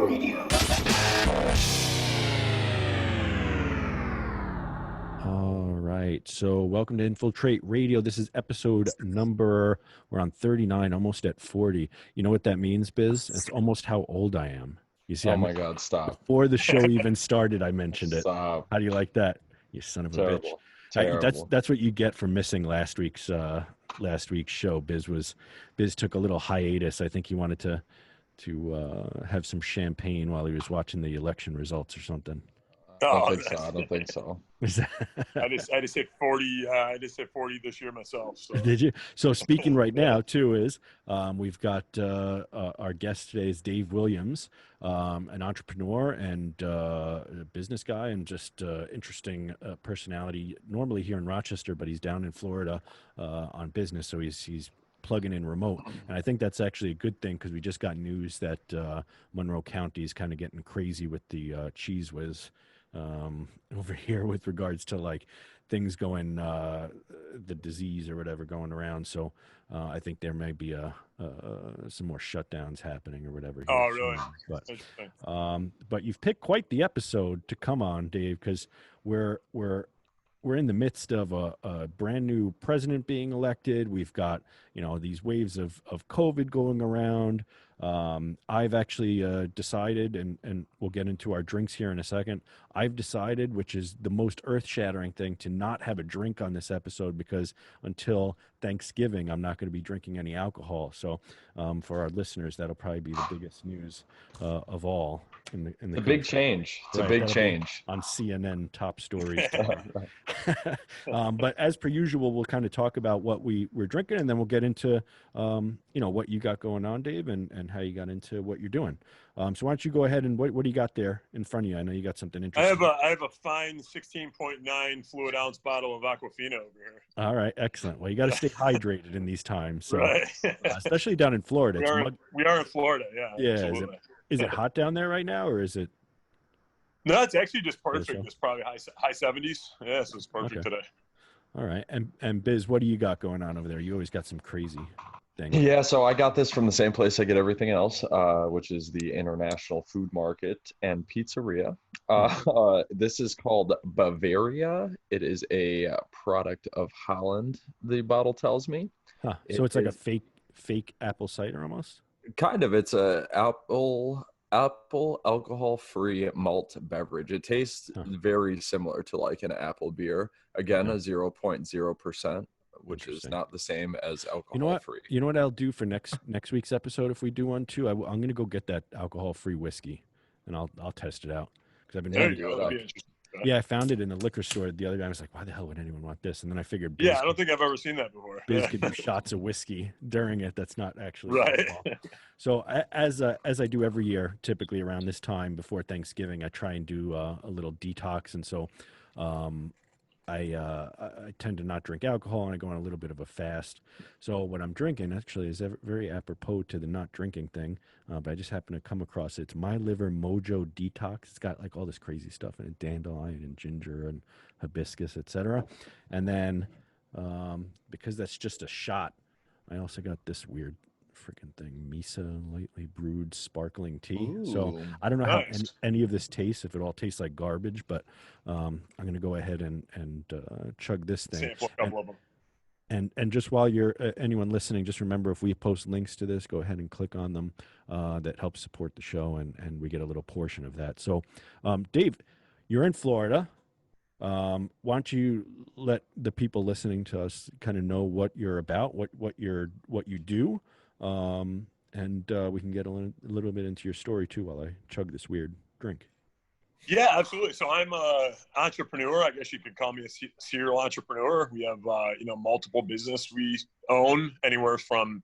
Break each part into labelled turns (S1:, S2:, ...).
S1: Radio.
S2: All right. So welcome to Infiltrate Radio. This is episode number, we're on 39, almost at 40. You know what that means, Biz? It's almost how old I am. You see,
S3: Oh my God, stop.
S2: before the show even started, I mentioned it.
S3: Stop.
S2: How do you like that? You son of a bitch.
S3: Terrible. Terrible.
S2: That's what you get for missing last week's show. Biz took a little hiatus. I think he wanted to have some champagne while he was watching the election results or something.
S3: I don't think so.
S4: I just hit 40. I just hit 40 this year myself. So.
S2: Did you? So speaking right now too is we've got our guest today is Dave Williams, an entrepreneur and a business guy and just interesting personality. Normally here in Rochester, but he's down in Florida on business, so he's plugging in remote, and I think that's actually a good thing because we just got news that Monroe County is kind of getting crazy with the cheese whiz over here with regards to like things going the disease or whatever going around. So I think there may be some more shutdowns happening or whatever.
S4: Oh, really?
S2: But you've picked quite the episode to come on, Dave, because we're in the midst of a brand new president being elected. We've got, these waves of COVID going around. I've actually decided, and we'll get into our drinks here in a second. I've decided, which is the most earth-shattering thing, to not have a drink on this episode because until Thanksgiving, I'm not going to be drinking any alcohol. So for our listeners, that'll probably be the biggest news of all. In the
S3: big change. It's a big change
S2: on CNN top stories. But as per usual, we'll kind of talk about what we're drinking, and then we'll get into what you got going on, Dave, and how you got into what you're doing. So why don't you go ahead and what do you got there in front of you? I know you got something interesting.
S4: I have a fine 16.9 fluid ounce bottle of Aquafina over here.
S2: All right, excellent. Well, you got to stay hydrated in these times, so
S4: right.
S2: Especially down in Florida.
S4: We are in Florida, yeah.
S2: Yeah.
S4: Absolutely.
S2: Is it hot down there right now, or is it?
S4: No, it's actually just perfect. It's probably high 70s. Yeah, so it's perfect today.
S2: All right, and Biz, what do you got going on over there? You always got some crazy thing.
S3: Yeah, so I got this from the same place I get everything else, which is the International Food Market and Pizzeria. This is called Bavaria. It is a product of Holland, the bottle tells me.
S2: Huh. So it's like a fake apple cider almost?
S3: Kind of. It's a apple alcohol-free malt beverage. It tastes very similar to like an apple beer. Again, a 0.0%, which is not the same as alcohol-free.
S2: You know what I'll do for next week's episode if we do one too? I'm going to go get that alcohol-free whiskey, and I'll test it out because I've been.
S4: There you go.
S2: Yeah, I found it in a liquor store the other day. I was like, why the hell would anyone want this? And then I figured,
S4: I don't think I've ever seen that before.
S2: Biz could do shots of whiskey during it. That's not actually
S4: right.
S2: So as I do every year, typically around this time before Thanksgiving, I try and do a little detox. And so I tend to not drink alcohol, and I go on a little bit of a fast. So what I'm drinking actually is very apropos to the not drinking thing, but I just happen to come across it. It's My Liver Mojo Detox. It's got like all this crazy stuff in it, dandelion and ginger and hibiscus, etc. And then because that's just a shot, I also got this weird freaking thing, Misa lightly brewed sparkling tea.
S3: Ooh,
S2: so I don't know how any of this tastes, if it all tastes like garbage, but I'm going to go ahead and chug this thing.
S4: Sample a couple of them.
S2: And just while you're anyone listening, just remember, if we post links to this, go ahead and click on them. That helps support the show, and we get a little portion of that. So Dave, you're in Florida. Why don't you let the people listening to us kind of know what you're about, what you do, and we can get a little bit into your story too while I chug this weird drink.
S4: Yeah, absolutely. So I'm an entrepreneur. I guess you could call me a serial entrepreneur. We have multiple business we own, anywhere from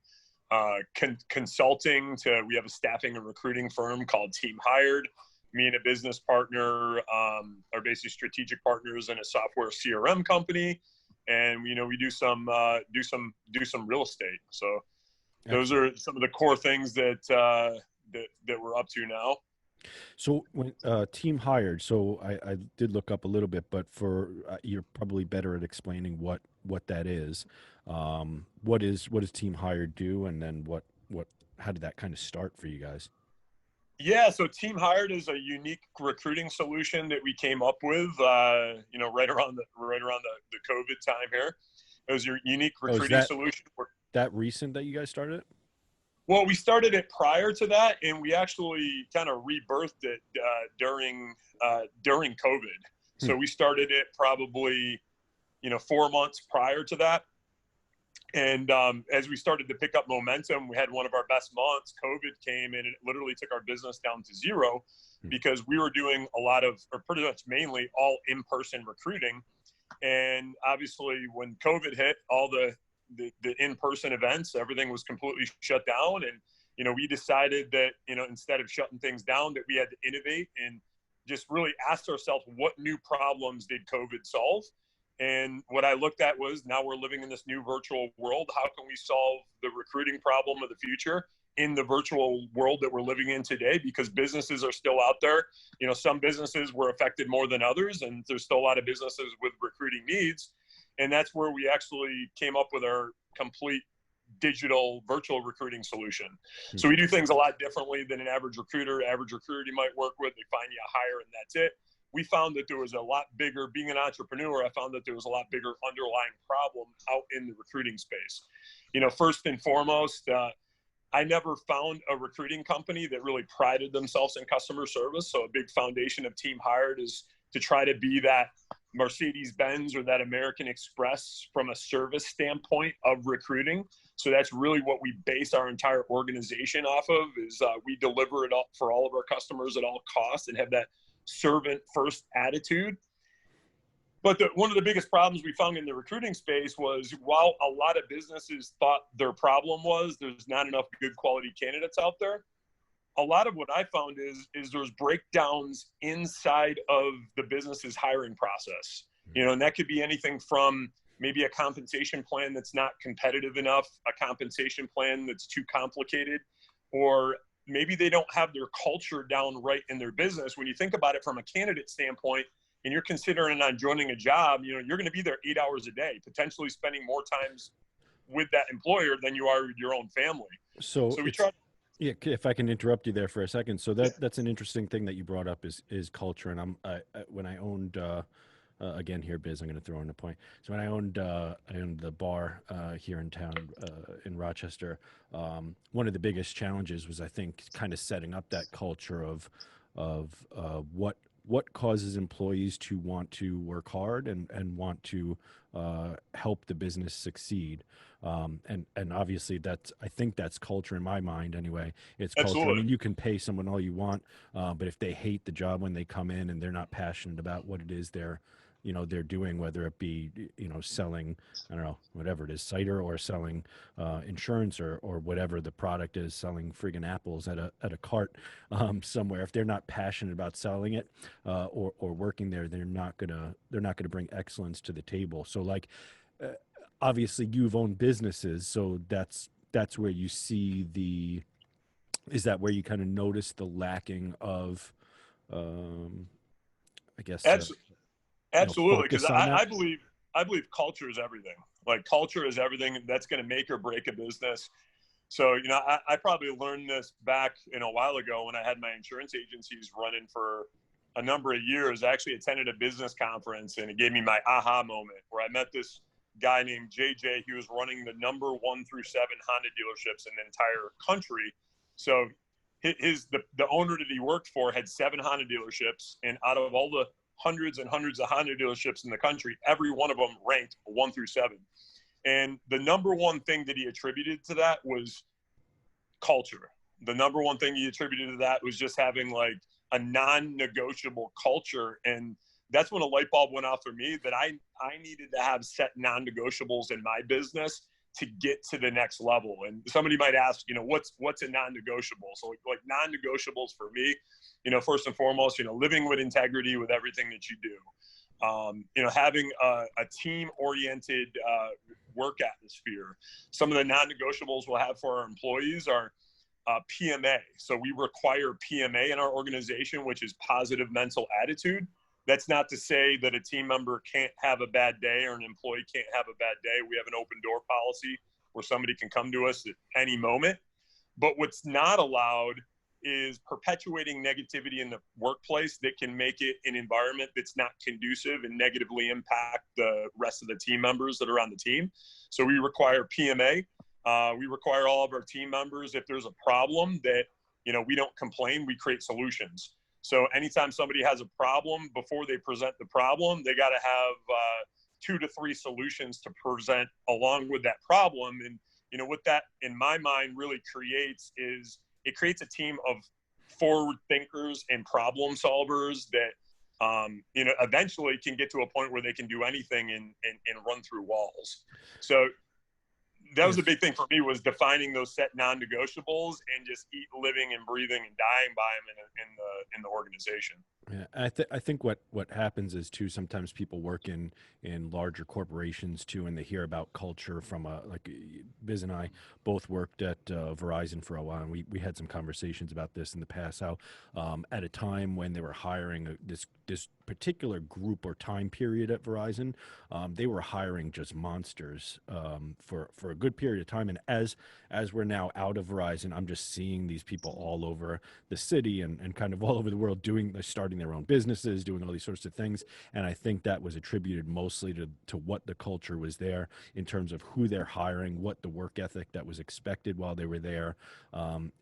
S4: consulting to, we have a staffing and recruiting firm called Team Hired. Me and a business partner are basically strategic partners in a software CRM company, and we do some real estate. So those are some of the core things that we're up to now.
S2: So when Team Hired, so I did look up a little bit, but for you're probably better at explaining what that is. What does Team Hired do, and then how did that kind of start for you guys?
S4: Yeah, so Team Hired is a unique recruiting solution that we came up with, right around the COVID time here. It was your unique
S2: Oh, is
S4: recruiting solution.
S2: that recent that you guys started it?
S4: Well, we started it prior to that, and we actually kind of rebirthed it during COVID. So we started it probably 4 months prior to that. And as we started to pick up momentum, we had one of our best months. COVID came and it literally took our business down to zero because we were doing a lot of, or pretty much mainly all in-person recruiting. And obviously when COVID hit, all the in-person events, everything was completely shut down. And, we decided that, instead of shutting things down, that we had to innovate and just really ask ourselves, what new problems did COVID solve? And what I looked at was, now we're living in this new virtual world. How can we solve the recruiting problem of the future in the virtual world that we're living in today? Because businesses are still out there. Some businesses were affected more than others, and there's still a lot of businesses with recruiting needs. And that's where we actually came up with our complete digital virtual recruiting solution. So we do things a lot differently than an average recruiter. Average recruiter you might work with, they find you a hire and that's it. We found that there was a lot bigger, being an entrepreneur, I found that there was a lot bigger underlying problem out in the recruiting space. First and foremost, I never found a recruiting company that really prided themselves in customer service. So a big foundation of Team Hired is to try to be that Mercedes-Benz or that American Express from a service standpoint of recruiting. So that's really what we base our entire organization off of, is we deliver it all for all of our customers at all costs and have that servant first attitude. But one of the biggest problems we found in the recruiting space was, while a lot of businesses thought their problem was there's not enough good quality candidates out there, a lot of what I found is there's breakdowns inside of the business's hiring process. And that could be anything from maybe a compensation plan that's not competitive enough, a compensation plan that's too complicated, or maybe they don't have their culture down right in their business. When you think about it from a candidate standpoint, and you're considering on joining a job, you're going to be there 8 hours a day, potentially spending more times with that employer than you are with your own family.
S2: So
S4: we try.
S2: Yeah, if I can interrupt you there for a second. So that's an interesting thing that you brought up is culture. And when I owned again here, Biz, I'm going to throw in a point. So when I owned the bar here in town in Rochester, one of the biggest challenges was, I think, kind of setting up that culture of what causes employees to want to work hard and want to help the business succeed. And obviously I think that's culture in my mind anyway. It's culture.
S4: Absolutely.
S2: I mean, you can pay someone all you want, but if they hate the job when they come in and they're not passionate about what it is they're doing, whether it be, selling, I don't know, whatever it is, cider, or selling insurance, or whatever the product is, selling friggin' apples at a cart somewhere. If they're not passionate about selling it or working there, they're not gonna bring excellence to the table. So obviously you've owned businesses, so that's where you see is that where you kind of notice the lacking of, I guess,
S4: Absolutely, because I believe culture is everything. Like, culture is everything. That's going to make or break a business. So, I probably learned this back a while ago when I had my insurance agencies running for a number of years. I actually attended a business conference, and it gave me my aha moment, where I met this guy named JJ. He was running the number 1 through 7 Honda dealerships in the entire country. So the owner that he worked for had 7 Honda dealerships, and out of all the hundreds and hundreds of Honda dealerships in the country, every one of them ranked 1 through 7. And the number one thing that he attributed to that was culture. The number one thing he attributed to that was just having like a non-negotiable culture. And that's when a light bulb went off for me, that I needed to have set non-negotiables in my business to get to the next level. And somebody might ask, what's a non-negotiable? So like non-negotiables for me, first and foremost, living with integrity with everything that you do. Having a team-oriented work atmosphere. Some of the non-negotiables we'll have for our employees are PMA. So we require PMA in our organization, which is positive mental attitude. That's not to say that a team member can't have a bad day or an employee can't have a bad day. We have an open door policy where somebody can come to us at any moment. But what's not allowed is perpetuating negativity in the workplace that can make it an environment that's not conducive and negatively impact the rest of the team members that are on the team. So we require PMA. We require all of our team members, if there's a problem, that, you know, we don't complain, we create solutions. So anytime somebody has a problem, before they present the problem, they got to have 2 to 3 solutions to present along with that problem. And, you know, what that, in my mind, really creates is it creates a team of forward thinkers and problem solvers that, you know, eventually can get to a point where they can do anything and run through walls. So that was the big thing for me, was defining those set non-negotiables and just living and breathing and dying by them in the organization.
S2: Yeah, I think what happens is too, sometimes people work in larger corporations too, and they hear about culture from like Biz and I both worked at Verizon for a while, and we had some conversations about this in the past. How at a time when they were hiring this particular group or time period at Verizon, they were hiring just monsters for a good period of time. And as we're now out of Verizon, I'm just seeing these people all over the city and kind of all over the world starting their own businesses, doing all these sorts of things. And I think that was attributed mostly to what the culture was there in terms of who they're hiring, what the work ethic that was expected while they were there,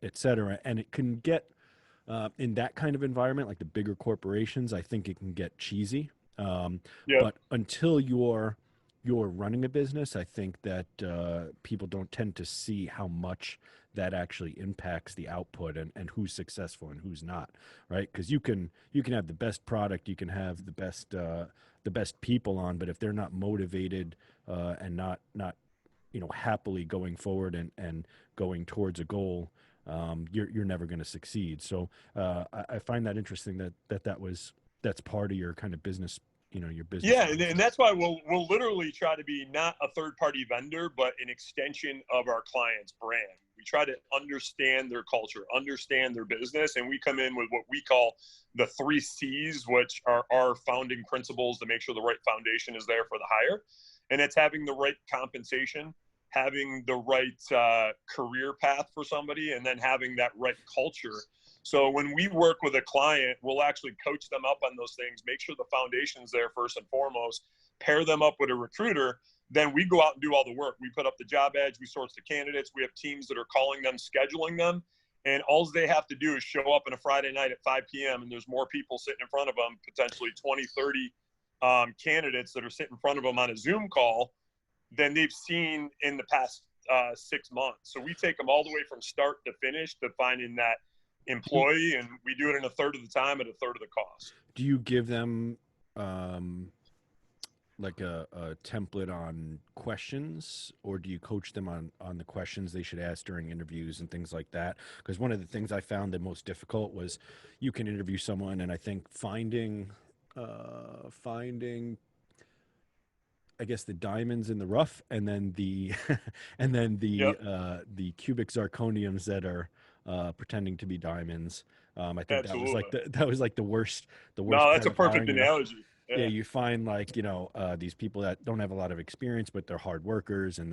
S2: et cetera. And it can get in that kind of environment, like the bigger corporations, I think it can get cheesy. But until you're running a business, I think that people don't tend to see how much that actually impacts the output and who's successful and who's not, right? Because you can have the best product, you can have the best people on, but if they're not motivated and not happily going forward and going towards a goal, you're never going to succeed. So I find that interesting that's part of your kind of business, your business.
S4: Yeah, and that's why we'll literally try to be not a third-party vendor, but an extension of our client's brand. We try to understand their culture, understand their business, and we come in with what we call the 3 C's, which are our founding principles to make sure the right foundation is there for the hire. And it's having the right compensation, having the right career path for somebody, and then having that right culture. So when we work with a client, we'll actually coach them up on those things, make sure the foundation's there first and foremost, pair them up with a recruiter. Then we go out and do all the work. We put up the job ads, we source the candidates, we have teams that are calling them, scheduling them, and all they have to do is show up on a Friday night at 5 p.m. and there's more people sitting in front of them, potentially 20, 30 candidates that are sitting in front of them on a Zoom call than they've seen in the past 6 months. So we take them all the way from start to finish to finding that employee, and we do it in a third of the time at a third of the cost.
S2: Do you give them like a template on questions, or do you coach them on the questions they should ask during interviews and things like that? Because one of the things I found the most difficult was you can interview someone, and I think finding I guess the diamonds in the rough, and then the the cubic zirconiums that are pretending to be diamonds. I think that was like the worst.
S4: No, that's a perfect analogy.
S2: Yeah, you find like these people that don't have a lot of experience, but they're hard workers, and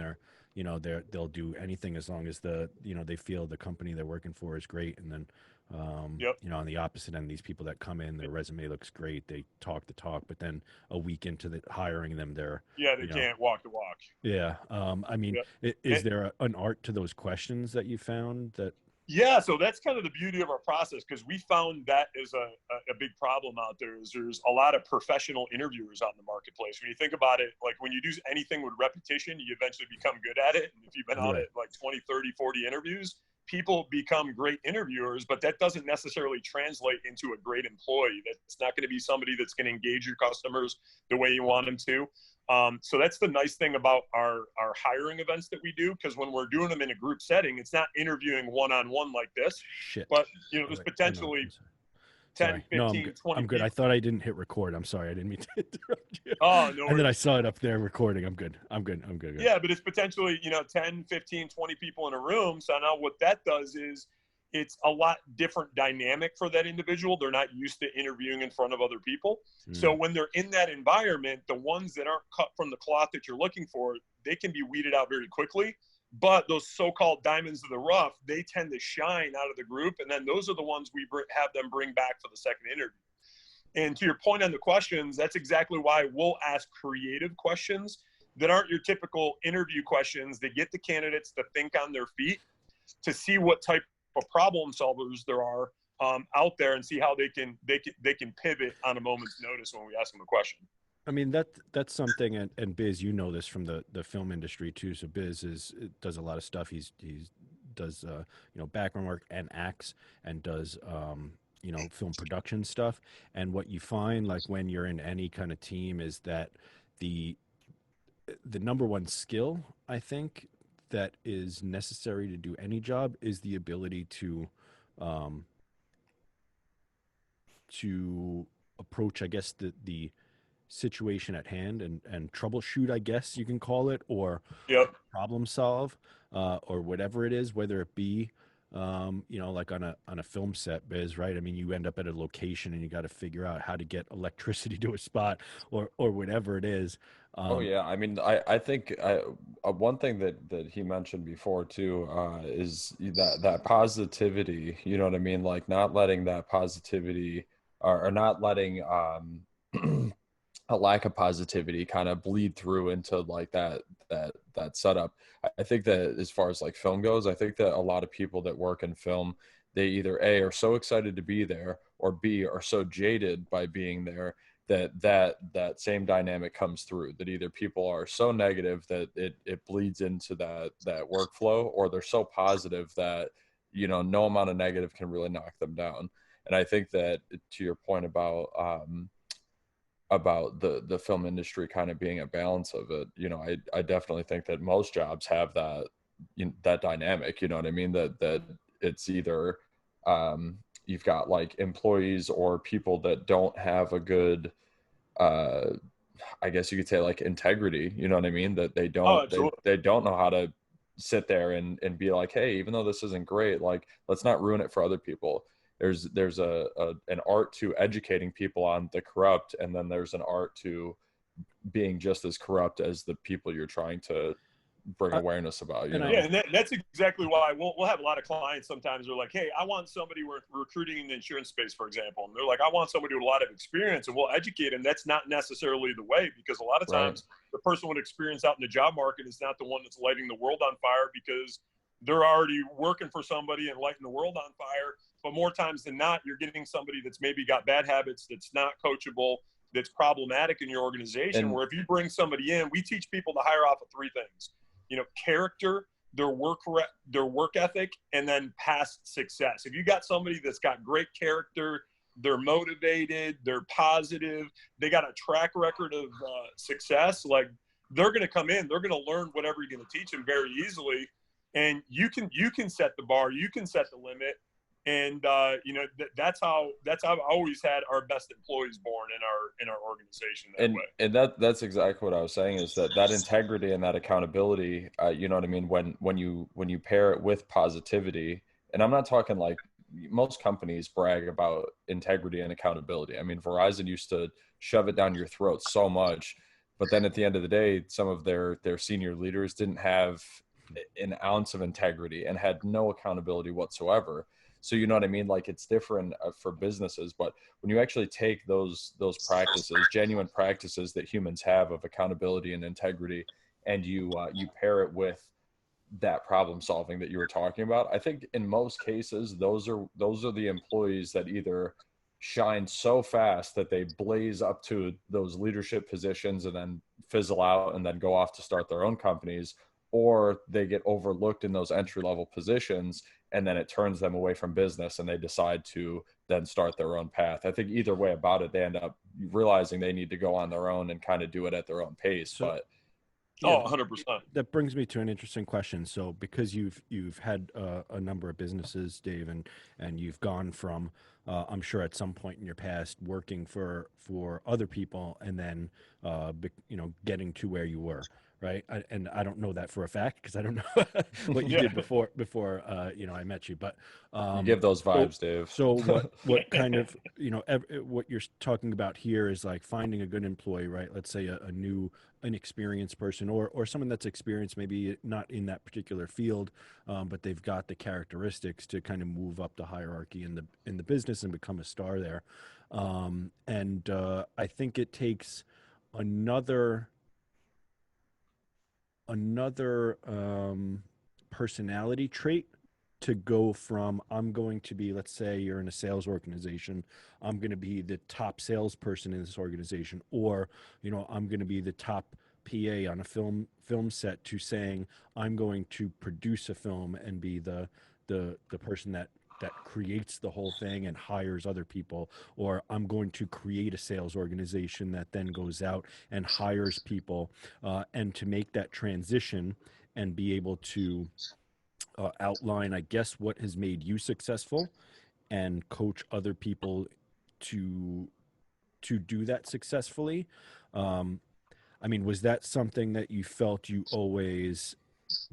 S2: they'll do anything as long as they feel the company they're working for is great. And then on the opposite end, these people that come in, their resume looks great, they talk the talk, but then a week into hiring them, they
S4: can't walk the walk.
S2: Yeah, I mean, is there an art to those questions that you found that?
S4: Yeah, so that's kind of the beauty of our process, because we found that is a big problem out there. Is there's a lot of professional interviewers out in the marketplace. When you think about it, like when you do anything with repetition, you eventually become good at it. And if you've been on it like 20, 30, 40 interviews, people become great interviewers, but that doesn't necessarily translate into a great employee. That's not going to be somebody that's going to engage your customers the way you want them to. So that's the nice thing about our hiring events that we do, because when we're doing them in a group setting, it's not interviewing one-on-one like this, but there's potentially 10, 15, 20
S2: I'm good. I thought I didn't hit record. I'm sorry. I didn't mean to interrupt you.
S4: Oh, no.
S2: And then I saw it up there recording. I'm good.
S4: Yeah, but it's potentially, 10, 15, 20 people in a room. So now what that does is it's a lot different dynamic for that individual. They're not used to interviewing in front of other people. So when they're in that environment, the ones that aren't cut from the cloth that you're looking for, they can be weeded out very quickly. but those so-called diamonds of the rough, they tend to shine out of the group, and then those are the ones we have them bring back for the second interview. And to your point on the questions, that's exactly why we'll ask creative questions that aren't your typical interview questions that get the candidates to think on their feet, to see what type of problem solvers there are out there, and see how they can pivot on a moment's notice when we ask them a question.
S2: I mean, that's something, and Biz, you know this from the film industry too. So Biz does a lot of stuff. He's does background work and acts and does film production stuff. And what you find, like when you're in any kind of team, is that the number one skill, I think, that is necessary to do any job is the ability um, to approach, I guess, the situation at hand and troubleshoot, I guess you can call it, or
S4: Yep.
S2: problem solve, or whatever it is, whether it be like on a film set, Biz, right? I mean, you end up at a location and you got to figure out how to get electricity to a spot, or whatever it is.
S3: Oh yeah, I mean, I think one thing that he mentioned before too is that positivity. You know what I mean? Like not letting that positivity or not letting a lack of positivity kind of bleed through into like that setup. I think that as far as like film goes, I think that a lot of people that work in film, they either A, are so excited to be there, or B, are so jaded by being there that same dynamic comes through, that either people are so negative that it bleeds into that workflow, or they're so positive that no amount of negative can really knock them down. And I think that, to your point about the film industry kind of being a balance of it, I definitely think that most jobs have that dynamic, you know what I mean, that it's either you've got like employees or people that don't have a good I guess you could say like integrity, you know what I mean, that they
S4: Oh,
S3: don't
S4: absolutely.
S3: they don't know how to sit there and be like, hey, even though this isn't great, like let's not ruin it for other people. There's an art to educating people on the corrupt, and then there's an art to being just as corrupt as the people you're trying to bring
S2: I,
S3: awareness about,
S2: and I
S4: Yeah, and that's exactly why we'll have a lot of clients sometimes who are like, hey, I want somebody, we're recruiting in the insurance space, for example. And they're like, I want somebody with a lot of experience, and we'll educate them. That's not necessarily the way, because a lot of
S3: right?
S4: times the person with experience out in the job market is not the one that's lighting the world on fire, because they're already working for somebody and lighting the world on fire. But more times than not, you're getting somebody that's maybe got bad habits, that's not coachable, that's problematic in your organization.
S3: And
S4: Where if you bring somebody in, we teach people to hire off of three things: character, their work ethic, and then past success. If you got somebody that's got great character, they're motivated, they're positive, they got a track record of success, like they're going to come in, they're going to learn whatever you're going to teach them very easily, and you can set the bar, you can set the limit. And that's how I've always had our best employees born in our organization that
S3: and
S4: way.
S3: and that's exactly what I was saying, is that integrity and that accountability, you know what I mean, when you pair it with positivity. And I'm not talking like, most companies brag about integrity and accountability. I mean, Verizon used to shove it down your throat so much, but then at the end of the day, some of their senior leaders didn't have an ounce of integrity and had no accountability whatsoever. So you know what I mean, like it's different for businesses. But when you actually take those practices, genuine practices that humans have of accountability and integrity, and you pair it with that problem solving that you were talking about, I think in most cases those are the employees that either shine so fast that they blaze up to those leadership positions and then fizzle out and then go off to start their own companies, or they get overlooked in those entry level positions and then it turns them away from business and they decide to then start their own path. I think either way about it, they end up realizing they need to go on their own and kind of do it at their own pace.
S2: so
S3: But
S2: yeah,
S4: Oh, 100%.
S2: that brings me to an interesting question. So, because you've had a number of businesses, Dave, and you've gone from, I'm sure at some point in your past, working for other people, and then getting to where you were, right? And I don't know that for a fact because I don't know what you
S4: Yeah.
S2: did before you know, I met you. But
S3: You give those
S2: so
S3: vibes, Dave.
S2: what kind of, you know, what you're talking about here is like finding a good employee, right? Let's say a new, inexperienced person, or someone that's experienced, maybe not in that particular field, but they've got the characteristics to kind of move up the hierarchy in the business and become a star there. And I think it takes another personality trait to go from, I'm going to be, let's say you're in a sales organization, I'm going to be the top salesperson in this organization, or, you know, I'm going to be the top PA on a film set, to saying I'm going to produce a film and be the person that creates the whole thing and hires other people, or I'm going to create a sales organization that then goes out and hires people, and to make that transition and be able to outline, I guess, what has made you successful and coach other people to do that successfully. Um, I mean, was that something that you felt you always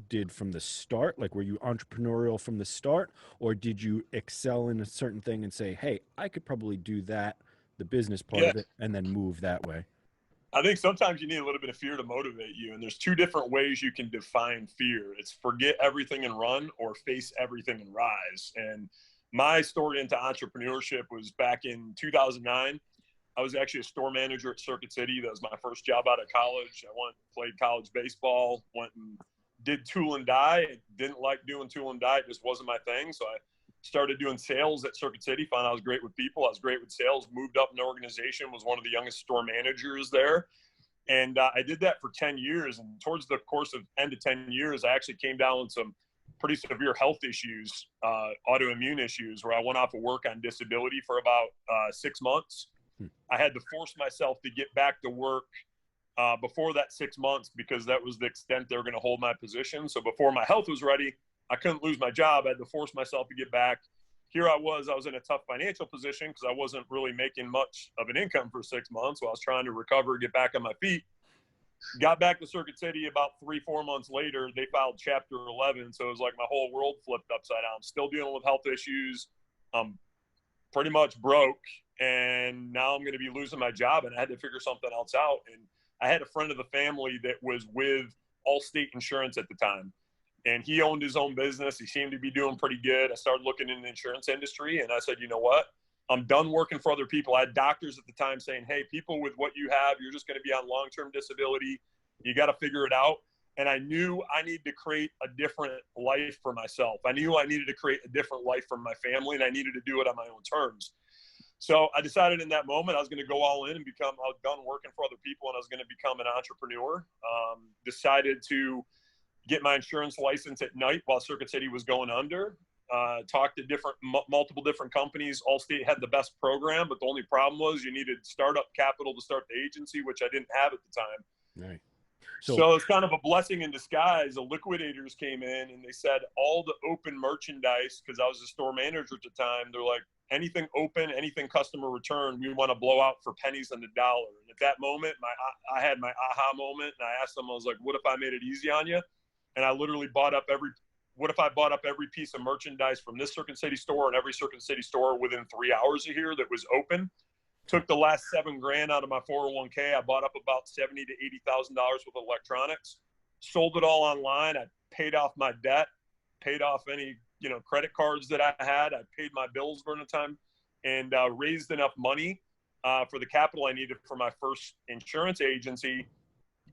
S2: did from the start? Like, were you entrepreneurial from the start, or did you excel in a certain thing and say, hey, I could probably do that, the business part
S4: Yeah.
S2: of it, and then move that way?
S4: I think sometimes you need a little bit of fear to motivate you. And there's two different ways you can define fear. It's forget everything and run, or face everything and rise. And my story into entrepreneurship was back in 2009. I was actually a store manager at Circuit City. That was my first job out of college. I went and played college baseball, went and did tool and die. I didn't like doing tool and die. It just wasn't my thing. So I started doing sales at Circuit City, found I was great with people. I was great with sales, moved up in the organization, was one of the youngest store managers there. And I did that for 10 years. And towards the course of end of 10 years, I actually came down with some pretty severe health issues, autoimmune issues, where I went off of work on disability for about 6 months. I had to force myself to get back to work before that 6 months, because that was the extent they were going to hold my position. So before my health was ready, I couldn't lose my job. I had to force myself to get back. Here I was in a tough financial position because I wasn't really making much of an income for 6 months. So I was trying to recover, get back on my feet. Got back to Circuit City about 3-4 months later. They filed Chapter 11. So it was like my whole world flipped upside down. Still dealing with health issues. Pretty much broke. And now I'm going to be losing my job. And I had to figure something else out. And I had a friend of the family that was with Allstate Insurance at the time. And he owned his own business. He seemed to be doing pretty good. I started looking in the insurance industry, and I said, you know what? I'm done working for other people. I had doctors at the time saying, hey, people with what you have, you're just going to be on long-term disability. You got to figure it out. And I knew I needed to create a different life for myself. I knew I needed to create a different life for my family, and I needed to do it on my own terms. So I decided in that moment I was going to go all in and I was done working for other people, and I was going to become an entrepreneur. Decided to get my insurance license at night while Circuit City was going under. Talked to multiple different companies. Allstate had the best program, but the only problem was you needed startup capital to start the agency, which I didn't have at the time.
S2: Right.
S4: So it's kind of a blessing in disguise. The liquidators came in and they said all the open merchandise, because I was a store manager at the time, they're like, anything open, anything customer return, we want to blow out for pennies on the dollar. And at that moment, I had my aha moment, and I asked them, I was like, what if I made it easy on you? And I literally bought up every piece of merchandise from this Circuit City store and every Circuit City store within 3 hours of here that was open. Took the last $7,000 out of my 401k. I bought up about $70,000 to $80,000 worth of electronics, sold it all online. I paid off my debt, paid off any credit cards that I had. I paid my bills during the time, and raised enough money for the capital I needed for my first insurance agency.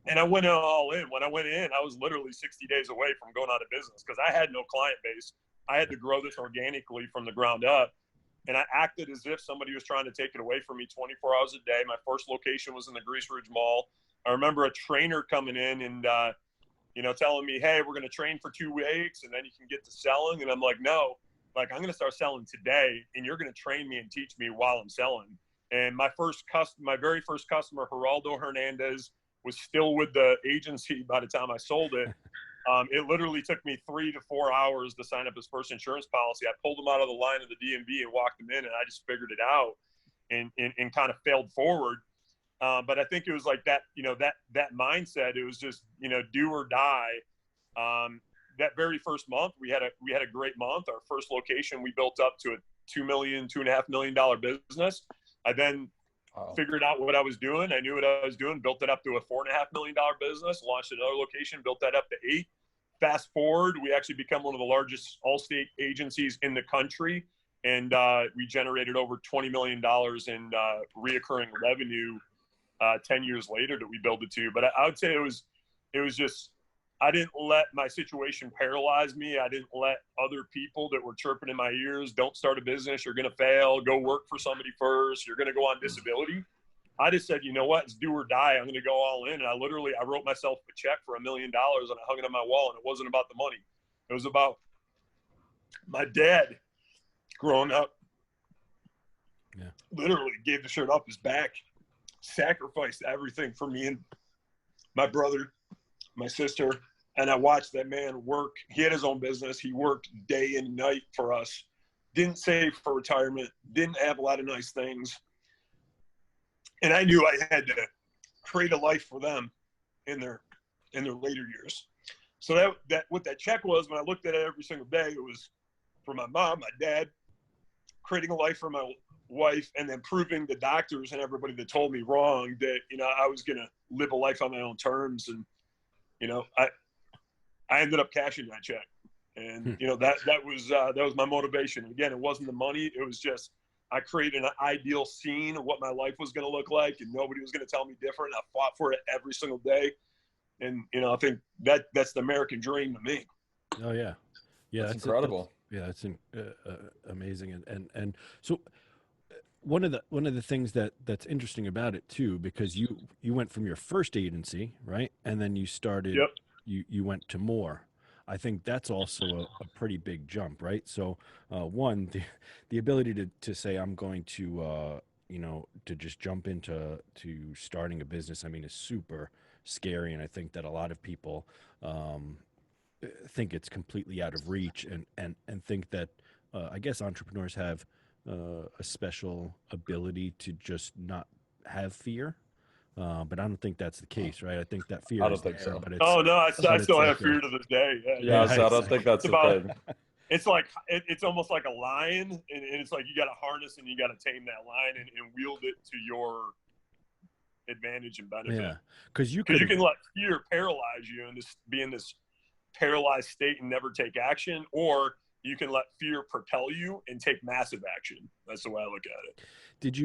S4: And I went all in. When I went in, I was literally 60 days away from going out of business because I had no client base. I had to grow this organically from the ground up. And I acted as if somebody was trying to take it away from me 24 hours a day. My first location was in the Grease Ridge Mall. I remember a trainer coming in and, telling me, hey, we're going to train for 2 weeks and then you can get to selling. And I'm like, no, I'm going to start selling today and you're going to train me and teach me while I'm selling. And my very first customer, Geraldo Hernandez, was still with the agency by the time I sold it. It literally took me 3 to 4 hours to sign up his first insurance policy. I pulled him out of the line of the DMV and walked him in, and I just figured it out and kind of failed forward. But I think it was like that, that mindset. It was just, do or die. That very first month, we had a great month. Our first location, we built up to a $2.5 million business. I then figured out what I was doing. I knew what I was doing, built it up to a $4.5 million business, launched another location, built that up to 8. Fast forward, we actually become one of the largest Allstate agencies in the country. And we generated over $20 million in reoccurring revenue 10 years later that we built it to. But I would say it was just, I didn't let my situation paralyze me. I didn't let other people that were chirping in my ears, don't start a business, you're going to fail, go work for somebody first, you're going to go on disability. I just said, you know what, it's do or die. I'm going to go all in. And I wrote myself a check for $1 million and I hung it on my wall. And it wasn't about the money. It was about my dad growing up.
S2: Yeah.
S4: Literally gave the shirt off his back, sacrificed everything for me and my brother, my sister. And I watched that man work. He had his own business. He worked day and night for us. Didn't save for retirement. Didn't have a lot of nice things. And I knew I had to create a life for them in their later years. So that what that check was, when I looked at it every single day, it was for my mom, my dad, creating a life for my wife, and then proving the doctors and everybody that told me wrong that, I was going to live a life on my own terms. And, I ended up cashing that check. And, that was my motivation. Again, it wasn't the money. It was just, I created an ideal scene of what my life was going to look like, and nobody was going to tell me different. I fought for it every single day. And, I think that's the American dream to me.
S2: Oh yeah. Yeah.
S3: That's incredible.
S2: That's amazing. And so one of the things that's interesting about it too, because you went from your first agency, right? And then you started,
S4: Yep.
S2: you went to more. I think that's also a pretty big jump, right? So one, the ability to say I'm going to to just jump into starting a business, I mean, is super scary, and I think that a lot of people think it's completely out of reach, and think that I guess entrepreneurs have a special ability to just not have fear. But I don't think that's the case, right? I think that fear
S3: I don't
S2: is
S3: think
S2: there,
S3: so.
S2: but it's
S4: Oh no, I still have
S2: like
S4: fear to this day.
S3: Yeah, so I don't think that's
S4: It's
S3: the
S4: about,
S3: thing.
S4: it's like, it's almost like a lion, and it's like, you got to harness and you got to tame that lion and wield it to your advantage and benefit.
S2: Yeah, because you
S4: Because you
S2: could
S4: can let fear paralyze you and just be in this paralyzed state and never take action, or you can let fear propel you and take massive action. That's the way I look at it.
S2: Did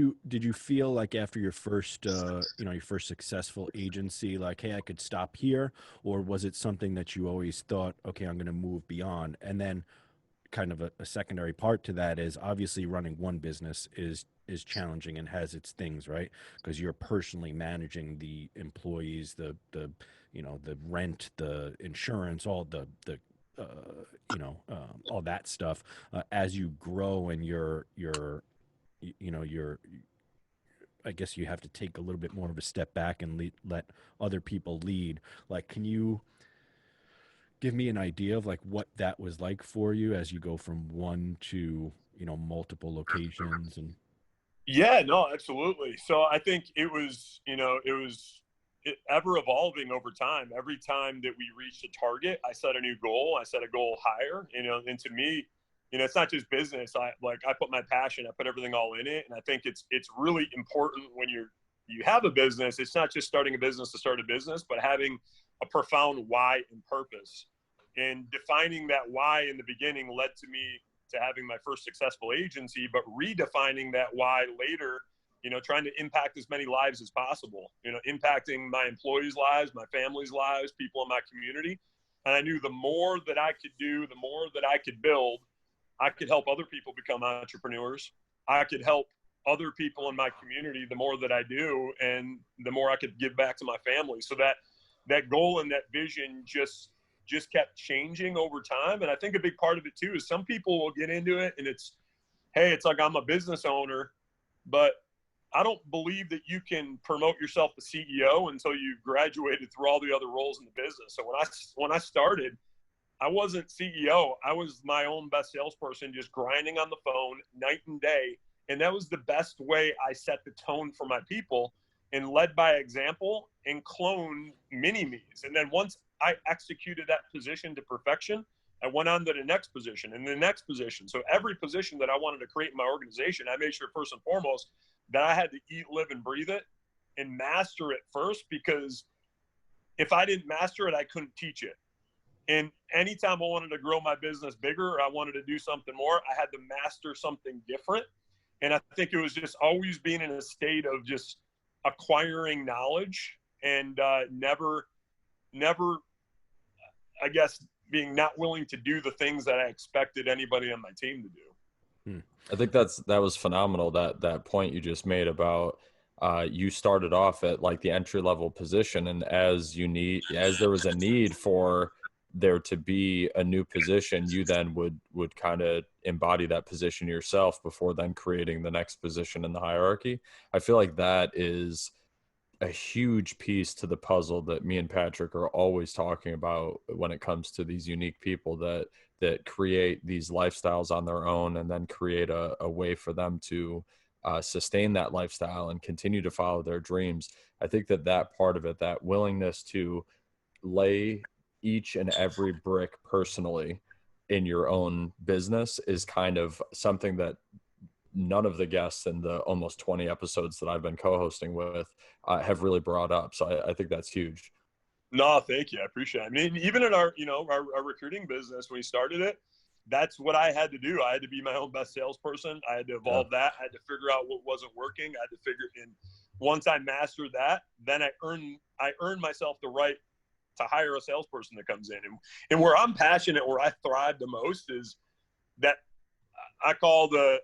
S2: you feel like after your first your first successful agency, like, hey, I could stop here, or was it something that you always thought, okay, I'm going to move beyond? And then kind of a secondary part to that is obviously running one business is challenging and has its things, right? Because you're personally managing the employees, the the rent, the insurance, all the all that stuff. As you grow and you're I guess you have to take a little bit more of a step back and let other people lead. Like, can you give me an idea of like what that was like for you as you go from one to multiple locations? And
S4: Yeah, no, absolutely. So I think it was ever evolving over time. Every time that we reached a target, I set a new goal. I set a goal higher, and to me, it's not just business. I put my passion, I put everything all in it. And I think it's really important when you have a business. It's not just starting a business to start a business, but having a profound why and purpose. And defining that why in the beginning led to me to having my first successful agency, but redefining that why later, trying to impact as many lives as possible, impacting my employees' lives, my family's lives, people in my community. And I knew the more that I could do, the more that I could build, I could help other people become entrepreneurs. I could help other people in my community the more that I do, and the more I could give back to my family. So that goal and that vision just kept changing over time. And I think a big part of it too is some people will get into it and it's like, I'm a business owner, but I don't believe that you can promote yourself to CEO until you graduated through all the other roles in the business. So when I started, I wasn't CEO. I was my own best salesperson, just grinding on the phone night and day. And that was the best way I set the tone for my people. and led by example and cloned mini me's. And then once I executed that position to perfection, I went on to the next position and the next position. So every position that I wanted to create in my organization, I made sure first and foremost that I had to eat, live, and breathe it and master it first, because if I didn't master it, I couldn't teach it. And anytime I wanted to grow my business bigger, or I wanted to do something more, I had to master something different. And I think it was just always being in a state of just acquiring knowledge and never, I guess, being not willing to do the things that I expected anybody on my team to do.
S3: I think that was phenomenal. That point you just made about you started off at like the entry level position, and as there was a need for there to be a new position, you then would kind of embody that position yourself before then creating the next position in the hierarchy. I feel like that is a huge piece to the puzzle that me and Patrick are always talking about when it comes to these unique people that create these lifestyles on their own and then create a way for them to sustain that lifestyle and continue to follow their dreams. I think that part of it, that willingness to lay each and every brick personally in your own business is kind of something that none of the guests in the almost 20 episodes that I've been co-hosting with have really brought up. So I think that's huge.
S4: No, thank you. I appreciate it. I mean, even in our recruiting business, when we started it, that's what I had to do. I had to be my own best salesperson. I had to evolve that. I had to figure out what wasn't working. I had to figure in. Once I mastered that, then I earned myself the right to hire a salesperson that comes in. And where I'm passionate, where I thrive the most is that I call the,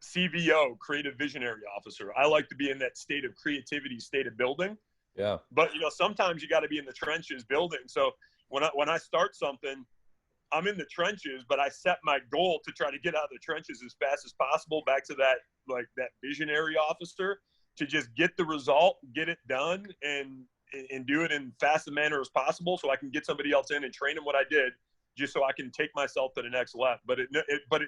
S4: CVO, creative visionary officer. I like to be in that state of creativity, state of building.
S3: Yeah.
S4: But, sometimes you got to be in the trenches building. So when I start something, I'm in the trenches, but I set my goal to try to get out of the trenches as fast as possible back to that visionary officer, to just get the result, get it done, and do it in fast a manner as possible, so I can get somebody else in and train them what I did, just so I can take myself to the next level. But at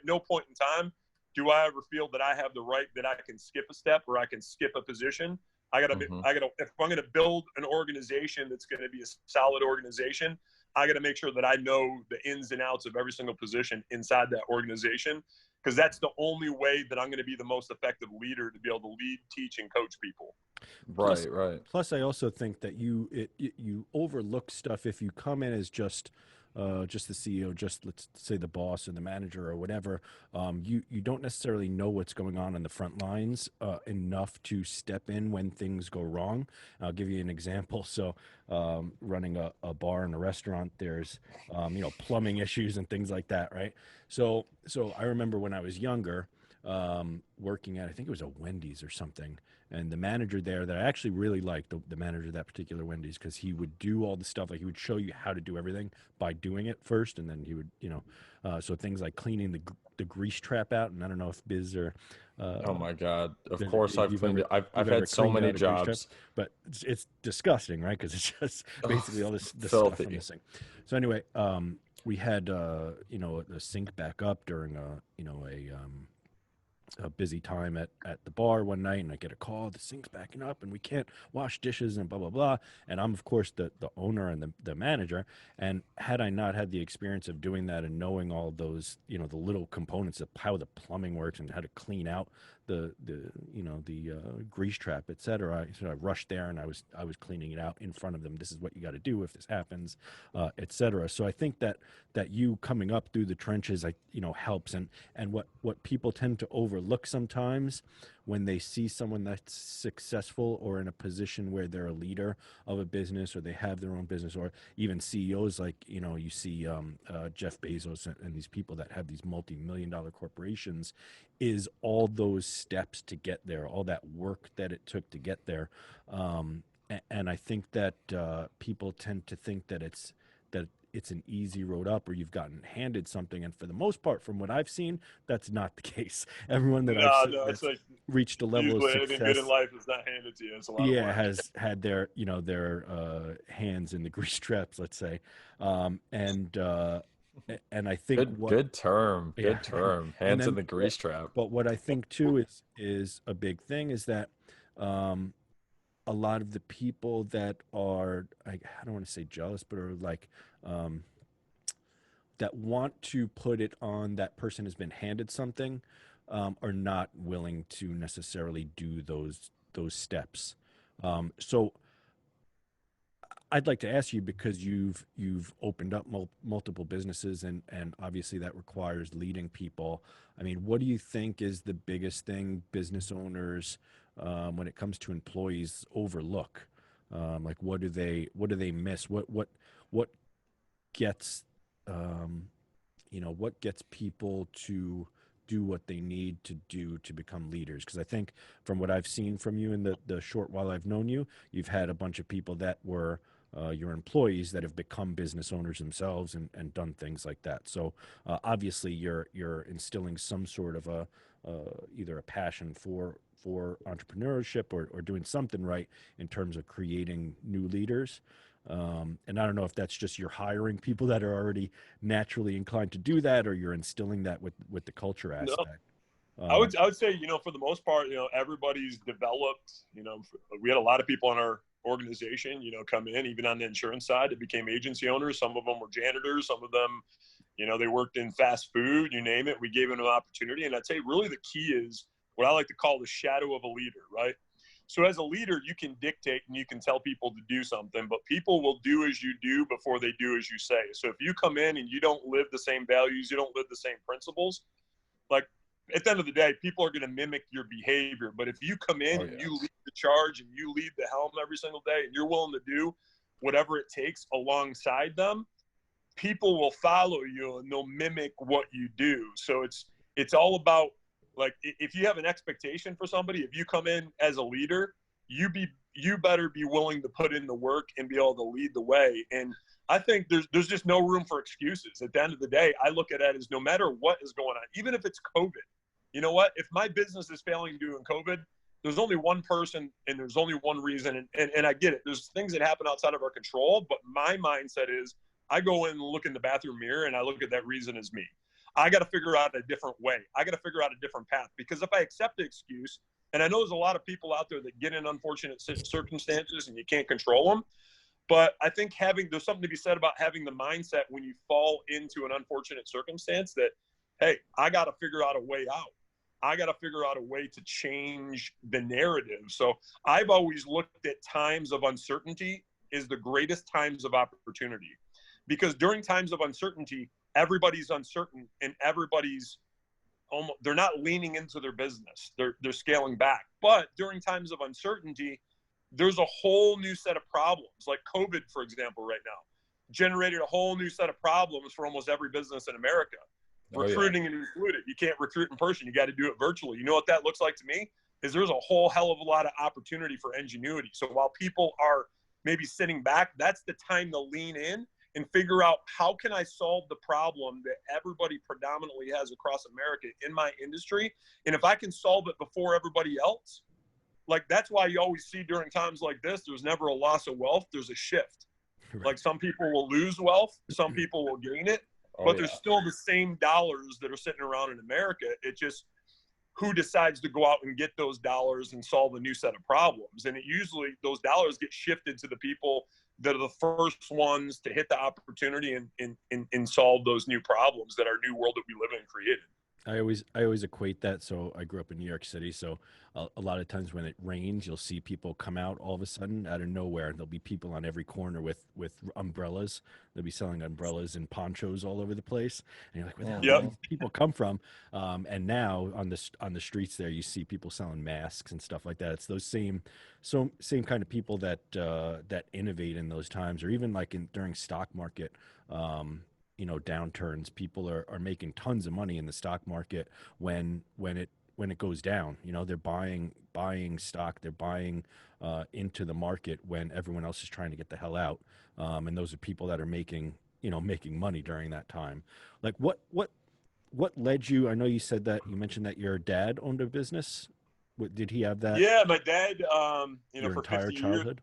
S4: no point in time do I ever feel that I have the right that I can skip a step or I can skip a position. If I'm gonna build an organization that's gonna be a solid organization, I got to make sure that I know the ins and outs of every single position inside that organization, because that's the only way that I'm going to be the most effective leader, to be able to lead, teach, and coach people.
S3: Right.
S2: Plus, I also think that you overlook stuff if you come in as just the CEO, just let's say the boss or the manager or whatever. You don't necessarily know what's going on the front lines enough to step in when things go wrong. I'll give you an example. So running a bar and a restaurant, there's plumbing issues and things like that, right? So I remember when I was younger, working at, I think it was a Wendy's or something, and the manager there that I actually really liked, the manager of that particular Wendy's, because he would do all the stuff, like he would show you how to do everything by doing it first, and then he would so things like cleaning the grease trap out. And I don't know if Biz or
S3: oh my God, of course I've cleaned it. I've had so many jobs,
S2: but it's disgusting, right? Because it's just basically all this
S3: filthy
S2: stuff I'm missing. So anyway, we had the sink back up during a busy time at the bar one night, and I get a call, the sink's backing up and we can't wash dishes and blah blah blah. And I'm of course the owner and the manager, and had I not had the experience of doing that and knowing all of those the little components of how the plumbing works and how to clean out the grease trap, etc., so I rushed there and I was cleaning it out in front of them. This is what you got to do if this happens, etc. So I think that you coming up through the trenches helps. And what people tend to overlook sometimes when they see someone that's successful or in a position where they're a leader of a business or they have their own business, or even CEOs, like you see Jeff Bezos and these people that have these multi-million-dollar corporations, is all those steps to get there, all that work that it took to get there. And I think that people tend to think that it's an easy road up, or you've gotten handed something. And for the most part, from what I've seen, that's not the case. Everyone that I've seen that's reached a level of success,
S4: anything good in life is not handed to you. It's a lot of work.
S2: Has had their hands in the grease traps, let's say. And I think
S3: Good,
S2: what,
S3: good term.
S2: yeah,
S3: Good term.
S2: and
S3: Hands in
S2: then,
S3: the grease trap.
S2: but what I think too is a big thing is that um, a lot of the people that are, I don't want to say jealous, but are like um, that want to put it on that person has been handed something, are not willing to necessarily do those steps. So I'd like to ask you, because you've opened up multiple businesses, and obviously that requires leading people. I mean, what do you think is the biggest thing business owners, when it comes to employees, overlook? Like, what do they miss? What gets what gets people to do what they need to do to become leaders? Because I think from what I've seen from you in the short while I've known you, you've had a bunch of people that were your employees that have become business owners themselves, and done things like that. So obviously you're instilling some sort of a either a passion for entrepreneurship, or doing something right in terms of creating new leaders. And I don't know if that's just you're hiring people that are already naturally inclined to do that, or you're instilling that with the culture
S4: No,
S2: aspect.
S4: I
S2: Um,
S4: would I would say, for the most part, everybody's developed. We had a lot of people in our organization, come in even on the insurance side that became agency owners. Some of them were janitors. Some of them, they worked in fast food. You name it. We gave them an opportunity. And I'd say really the key is what I like to call the shadow of a leader, right? So as a leader, you can dictate and you can tell people to do something, but people will do as you do before they do as you say. So if you come in and you don't live the same values, you don't live the same principles, like at the end of the day, people are going to mimic your behavior. But if you come in
S3: Oh
S4: and
S3: yeah.
S4: you lead the charge and you lead the helm every single day and you're willing to do whatever it takes alongside them, people will follow you and they'll mimic what you do. So it's all about, like, if you have an expectation for somebody, if you come in as a leader, you better be willing to put in the work and be able to lead the way. And I think there's just no room for excuses. At the end of the day, I look at it as no matter what is going on, even if it's COVID, you know what? If my business is failing due to COVID, there's only one person and there's only one reason. And I get it. There's things that happen outside of our control, but my mindset is I go in and look in the bathroom mirror and I look at that reason as me. I got to figure out a different way. I got to figure out a different path, because if I accept the excuse, and I know there's a lot of people out there that get in unfortunate circumstances and you can't control them, but I think there's something to be said about having the mindset when you fall into an unfortunate circumstance that, hey, I got to figure out a way out. I got to figure out a way to change the narrative. So I've always looked at times of uncertainty as the greatest times of opportunity, because during times of uncertainty, everybody's uncertain and they're not leaning into their business. They're scaling back. But during times of uncertainty, there's a whole new set of problems. Like COVID, for example, right now generated a whole new set of problems for almost every business in America.
S3: Oh yeah.
S4: Recruiting included. You can't recruit in person. You got to do it virtually. You know what that looks like to me? Is there's a whole hell of a lot of opportunity for ingenuity. So while people are maybe sitting back, that's the time to lean in and figure out, how can I solve the problem that everybody predominantly has across America in my industry? And if I can solve it before everybody else, like, that's why you always see during times like this, there's never a loss of wealth. There's a shift.
S2: right.
S4: Like, some people will lose wealth, some people will gain it,
S3: Oh
S4: but
S3: yeah.
S4: there's still the same dollars that are sitting around in America. It just, who decides to go out and get those dollars and solve a new set of problems. And it usually, those dollars get shifted to the people that are the first ones to hit the opportunity and solve those new problems that our new world that we live in created.
S2: I always equate that. So I grew up in New York City. So a lot of times when it rains, you'll see people come out all of a sudden out of nowhere. There'll be people on every corner with umbrellas. They'll be selling umbrellas and ponchos all over the place. And you're like, where the hell
S4: Yep.
S2: did these people come from? And now on the streets there, you see people selling masks and stuff like that. It's those same kind of people that that innovate in those times, or even like during stock market. Downturns, people are making tons of money in the stock market when it goes down. They're buying stock, they're buying into the market when everyone else is trying to get the hell out. And those are people that are making money during that time. Like, what led you? I know you mentioned that your dad owned a business. Did he have that
S4: Yeah, my dad,
S2: your
S4: for
S2: entire
S4: 50 years,
S2: childhood?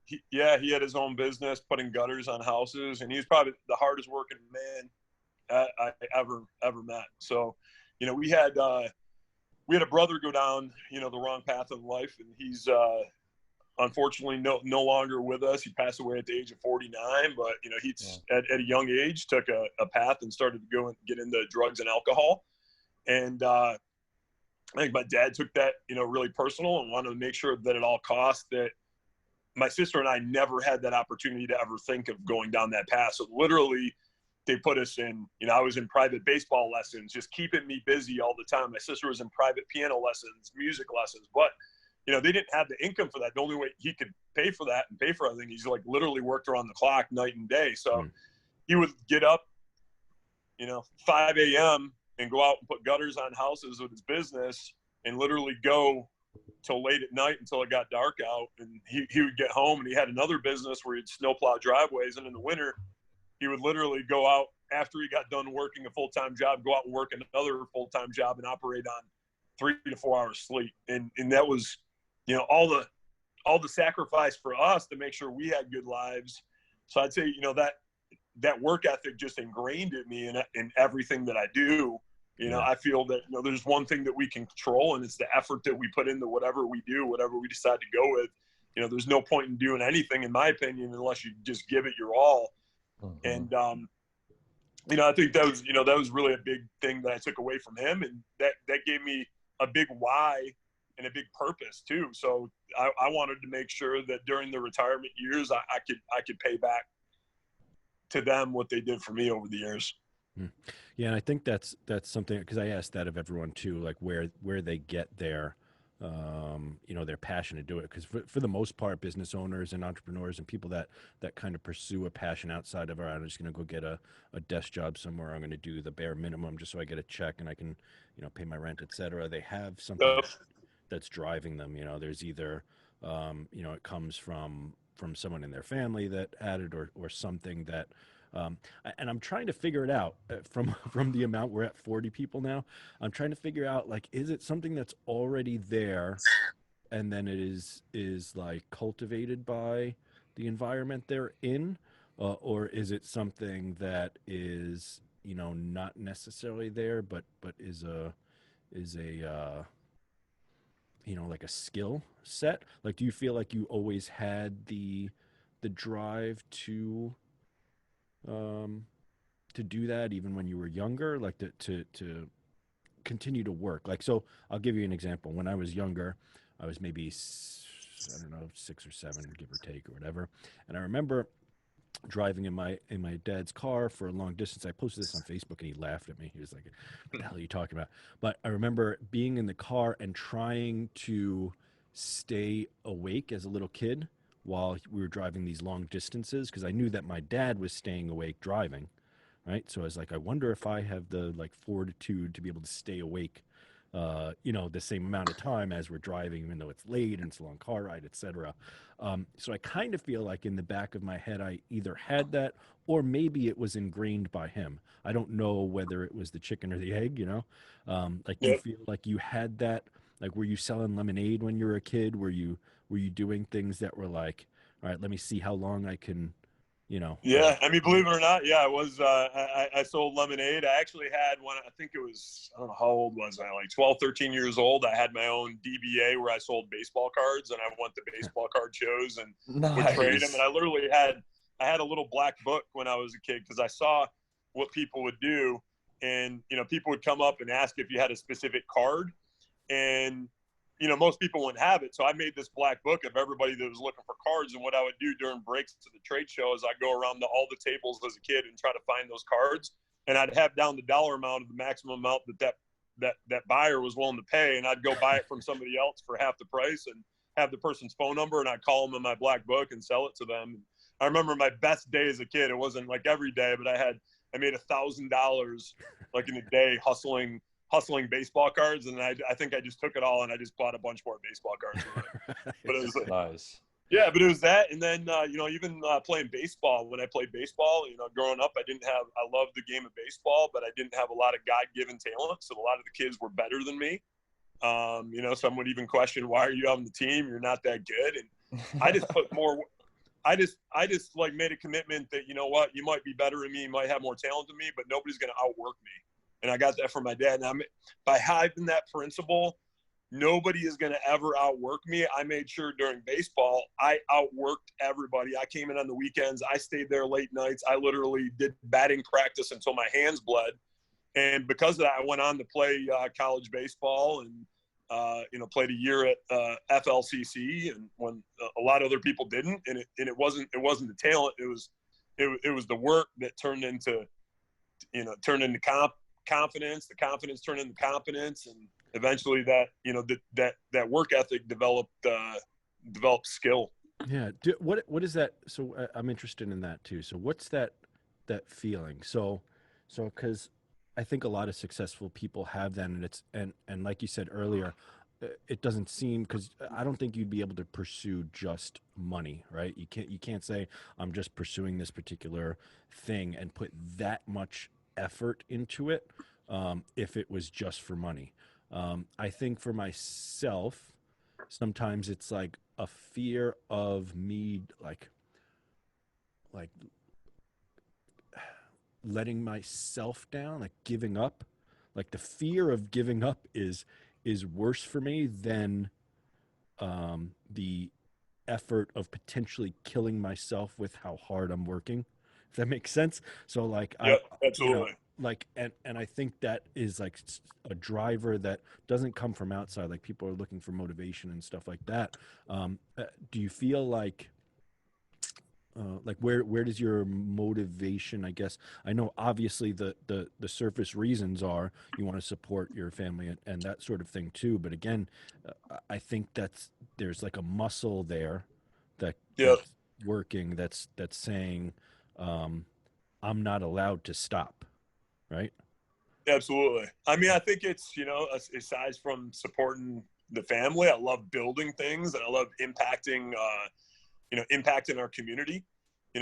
S4: he had his own business putting gutters on houses, and he was probably the hardest working man I ever met. So, we had a brother go down, the wrong path in life, and he's unfortunately no longer with us. He passed away at the age of 49, but he's at a young age took a path and started to go and get into drugs and alcohol. And I think my dad took that, really personal and wanted to make sure that at all costs that my sister and I never had that opportunity to ever think of going down that path. So literally they put us in, I was in private baseball lessons, just keeping me busy all the time. My sister was in private piano lessons, music lessons, but they didn't have the income for that. The only way he could pay for that and pay for everything, he's like literally worked around the clock night and day. So he would get up, 5 a.m. and go out and put gutters on houses with his business and literally go till late at night until it got dark out. And he would get home, and he had another business where he'd snowplow driveways. And in the winter, he would literally go out after he got done working a full-time job, go out and work another full-time job and operate on 3 to 4 hours sleep. And that was, all the sacrifice for us to make sure we had good lives. So I'd say, that work ethic just ingrained in me in everything that I do. I feel that, there's one thing that we can control, and it's the effort that we put into whatever we do, whatever we decide to go with. There's no point in doing anything, in my opinion, unless you just give it your all. And, I think that was really a big thing that I took away from him. And that gave me a big why and a big purpose too. So I wanted to make sure that during the retirement years, I could pay back to them what they did for me over the years.
S2: Yeah, and I think that's something, because I asked that of everyone too, like where they get their their passion to do it. Because for the most part, business owners and entrepreneurs and people that kind of pursue a passion outside of, all right, I'm just going to go get a desk job somewhere, I'm going to do the bare minimum just so I get a check and I can pay my rent, etc. They have something that's driving them. There's either it comes from someone in their family that had it, or something that and I'm trying to figure it out from the amount. We're at 40 people now. I'm trying to figure out, like, is it something that's already there and then it is like cultivated by the environment they're in, or is it something that is not necessarily there but is a like a skill set? Like, do you feel like you always had the drive to do that even when you were younger, like to continue to work? Like, so I'll give you an example. When I was younger, I was maybe, I don't know, 6 or 7, give or take, or whatever. And I remember driving in my dad's car for a long distance. I posted this on Facebook and he laughed at me. He was like, what the hell are you talking about? But I remember being in the car and trying to stay awake as a little kid while we were driving these long distances, because I knew that my dad was staying awake driving, right? So I was like, I wonder if I have the fortitude to be able to stay awake the same amount of time as we're driving, even though it's late and it's a long car ride, etc. So I kind of feel like in the back of my head, I either had that or maybe it was ingrained by him. I don't know whether it was the chicken or the egg, do you feel like you had that? Like, were you selling lemonade when you were a kid? Were you doing things that were like, all right, let me see how long I can,
S4: Yeah, I mean, believe it or not, I was. I sold lemonade. I actually had one. I think it was, I don't know, how old was I? Like 12, 13 years old. I had my own DBA where I sold baseball cards, and I went to baseball card shows and would trade them. And I literally had a little black book when I was a kid, because I saw what people would do, and people would come up and ask if you had a specific card, and most people wouldn't have it. So I made this black book of everybody that was looking for cards. And what I would do during breaks to the trade show is I'd go around to all the tables as a kid and try to find those cards. And I'd have down the dollar amount of the maximum amount that buyer was willing to pay. And I'd go buy it from somebody else for half the price and have the person's phone number. And I'd call them in my black book and sell it to them. And I remember my best day as a kid. It wasn't like every day, but I made $1,000 like in a day hustling baseball cards, and I think I just took it all and I just bought a bunch more baseball cards with it. But it was like,
S3: Nice.
S4: Yeah, but it was that, and then even playing baseball. When I played baseball, growing up, I loved the game of baseball, but I didn't have a lot of God-given talent, so a lot of the kids were better than me. Some would even question, why are you on the team? You're not that good. And I just put more I just like made a commitment that, you know what, you might be better than me, you might have more talent than me, but nobody's going to outwork me. And I got that from my dad. And by having that principle, nobody is going to ever outwork me. I made sure during baseball, I outworked everybody. I came in on the weekends. I stayed there late nights. I literally did batting practice until my hands bled. And because of that, I went on to play college baseball and, played a year at FLCC, and when a lot of other people didn't, and it wasn't the talent, it was the work that turned into confidence. The confidence turned into competence, and eventually that work ethic developed skill.
S2: Yeah. What is that? So I'm interested in that too. So what's that feeling? So because I think a lot of successful people have that, and and like you said earlier, it doesn't seem, because I don't think you'd be able to pursue just money, right? You can't say I'm just pursuing this particular thing and put that much effort into it if it was just for money. I think for myself, sometimes it's like a fear of me, like letting myself down, like giving up. Like the fear of giving up is worse for me than the effort of potentially killing myself with how hard I'm working. If that makes sense. So like
S4: Yeah, absolutely.
S2: And I think that is like a driver that doesn't come from outside. Like people are looking for motivation and stuff like that. Do you feel like where does your motivation, I guess, I know obviously the surface reasons are you want to support your family and that sort of thing too, but again, I think there's like a muscle there
S4: Yeah,
S2: that's working, that's saying I'm not allowed to stop, right?
S4: absolutely. I mean, I think it's, aside from supporting the family, I love building things and I love impacting our community.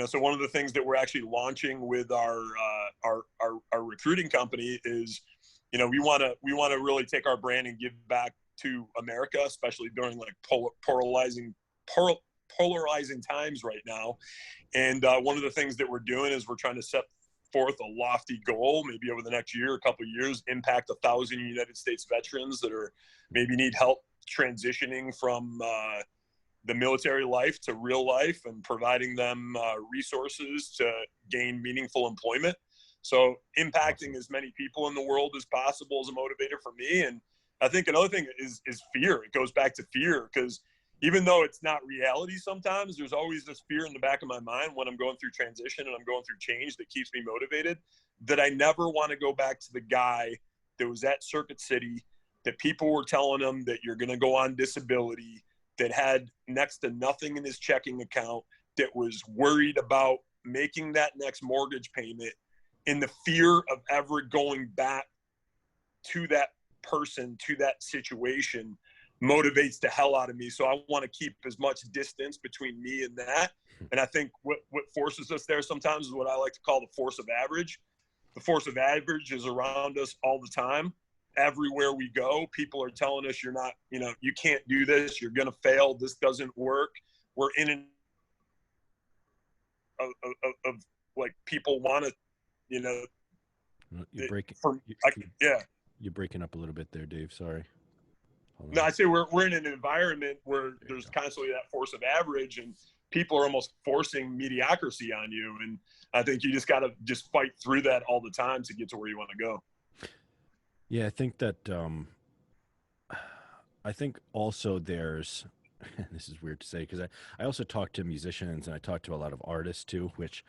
S4: So one of the things that we're actually launching with our recruiting company is, we want to really take our brand and give back to America, especially during like polarizing times right now. And one of the things that we're doing is we're trying to set forth a lofty goal, maybe over the next year, a couple of years, impact 1,000 United States veterans that are maybe need help transitioning from the military life to real life, and providing them resources to gain meaningful employment. So impacting as many people in the world as possible is a motivator for me. And I think another thing is fear. It goes back to fear, because even though it's not reality sometimes, there's always this fear in the back of my mind when I'm going through transition and I'm going through change that keeps me motivated, that I never want to go back to the guy that was at Circuit City, that people were telling him that you're going to go on disability, that had next to nothing in his checking account, that was worried about making that next mortgage payment, in the fear of ever going back to that person, to that situation, motivates the hell out of me. So I want to keep as much distance between me and that. And I think what forces us there sometimes is what I like to call the force of average. The force of average is around us all the time. Everywhere we go, people are telling us you're not, you can't do this, you're going to fail, this doesn't work. We're in an of like people want to,
S2: You're breaking.
S4: yeah.
S2: You're breaking up a little bit there, Dave. Sorry.
S4: No, I'd say we're in an environment where there's constantly that force of average, and people are almost forcing mediocrity on you. And I think you just got to just fight through that all the time to get to where you want to go.
S2: Yeah, I think that I think also there's this is weird to say, because I also talk to musicians and I talk to a lot of artists too, which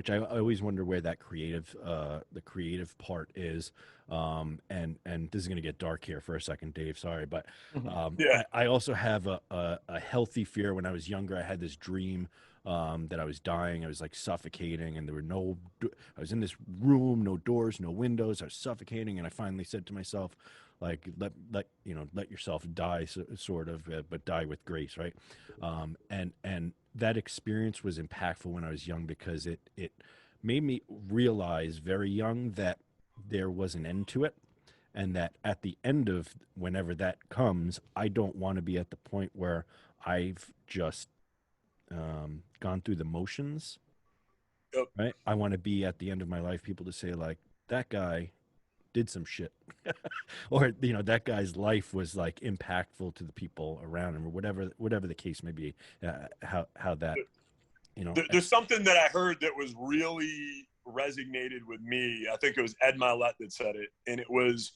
S2: I always wonder where that the creative part is. And this is going to get dark here for a second, Dave, sorry, but
S4: Yeah.
S2: I also have a healthy fear. When I was younger, I had this dream that I was dying. I was like suffocating, and there were I was in this room, no doors, no windows. I was suffocating, and I finally said to myself, like, let yourself die, sort of, but die with grace, right? And that experience was impactful when I was young, because it made me realize very young that there was an end to it, and that at the end of whenever that comes, I don't want to be at the point where I've just gone through the motions,
S4: Yep.
S2: right? I want to be at the end of my life, people to say like, that guy did some shit, or that guy's life was like impactful to the people around him, or whatever the case may be. How that
S4: There's something that I heard that was really resonated with me. I think it was Ed Milet that said it, and it was,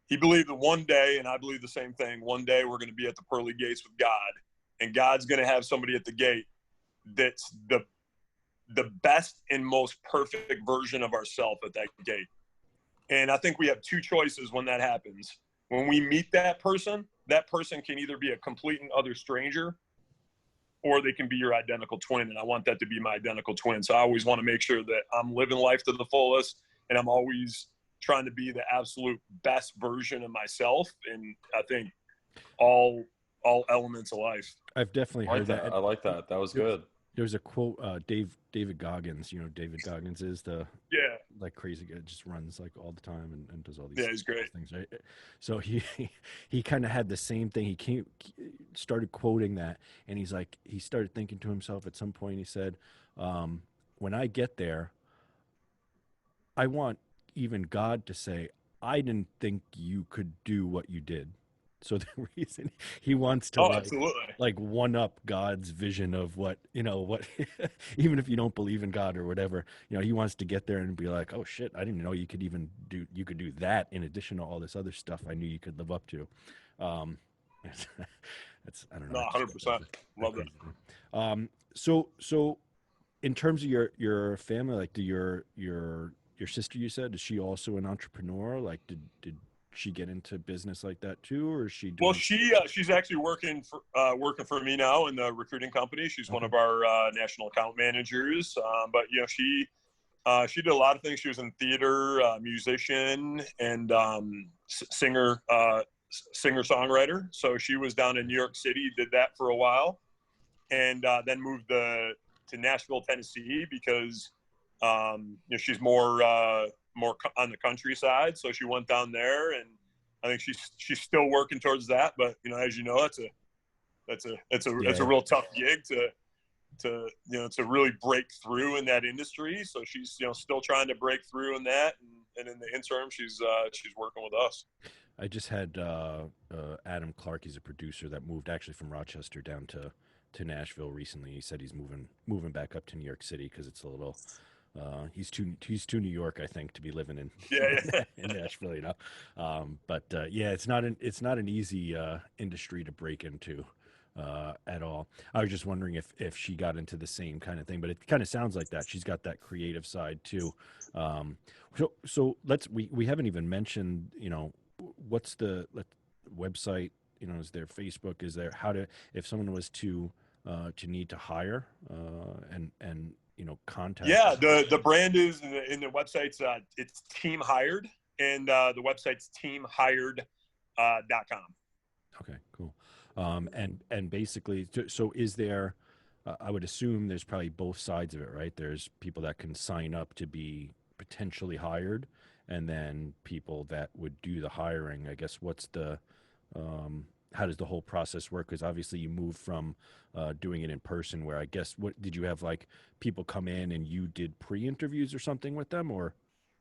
S4: he believed that one day, and I believe the same thing, one day we're going to be at the pearly gates with God, and God's going to have somebody at the gate that's the best and most perfect version of ourselves at that gate. And I think we have two choices when that happens. When we meet that person can either be a complete and utter stranger, or they can be your identical twin. And I want that to be my identical twin. So I always want to make sure that I'm living life to the fullest, and I'm always trying to be the absolute best version of myself. And I think all elements of life.
S2: I've definitely heard that.
S3: I like that. That was good.
S2: There's a quote, David Goggins. David Goggins is the like crazy guy, just runs like all the time and does all these
S4: he's great
S2: things, right? So he kind of had the same thing. He started quoting that, and he started thinking to himself at some point. He said, "When I get there, I want even God to say, I didn't think you could do what you did." So the reason he wants to like one up God's vision of what even if you don't believe in God or whatever, he wants to get there and be like, oh shit, I didn't know you could do that in addition to all this other stuff I knew you could live up to. That's I don't know.
S4: No, 100%. Love that.
S2: So in terms of your family, like your sister, you said, is she also an entrepreneur? Like did she get into business like that too, or is she doing...
S4: Well, she's actually working for me now in the recruiting company. She's one of our national account managers. But she did a lot of things. She was in theater, musician, and singer songwriter. So she was down in New York City, did that for a while, and then moved to Nashville, Tennessee, because she's more on the countryside. So she went down there, and I think she's still working towards that. But as you know, that's a real tough gig to really break through in that industry. So she's still trying to break through in that, and in the interim, she's working with us.
S2: I just had Adam Clark. He's a producer that moved actually from Rochester down to Nashville recently. He said he's moving back up to New York City because it's a little... he's too New York, I think, to be living in Nashville, But it's not an easy industry to break into at all. I was just wondering if she got into the same kind of thing, but it kind of sounds like that. She's got that creative side too. So we haven't even mentioned, what's the website? Is there Facebook? Is there if someone was to need to hire and contact?
S4: Yeah, the brand is in the website's it's Team Hired, and the website's teamhired.com.
S2: Okay, cool. And basically, so is there? I would assume there's probably both sides of it, right? There's people that can sign up to be potentially hired, and then people that would do the hiring. I guess what's the how does the whole process work? Because obviously you moved from doing it in person, where I guess what did you have, like people come in and you did pre-interviews or something with them, or?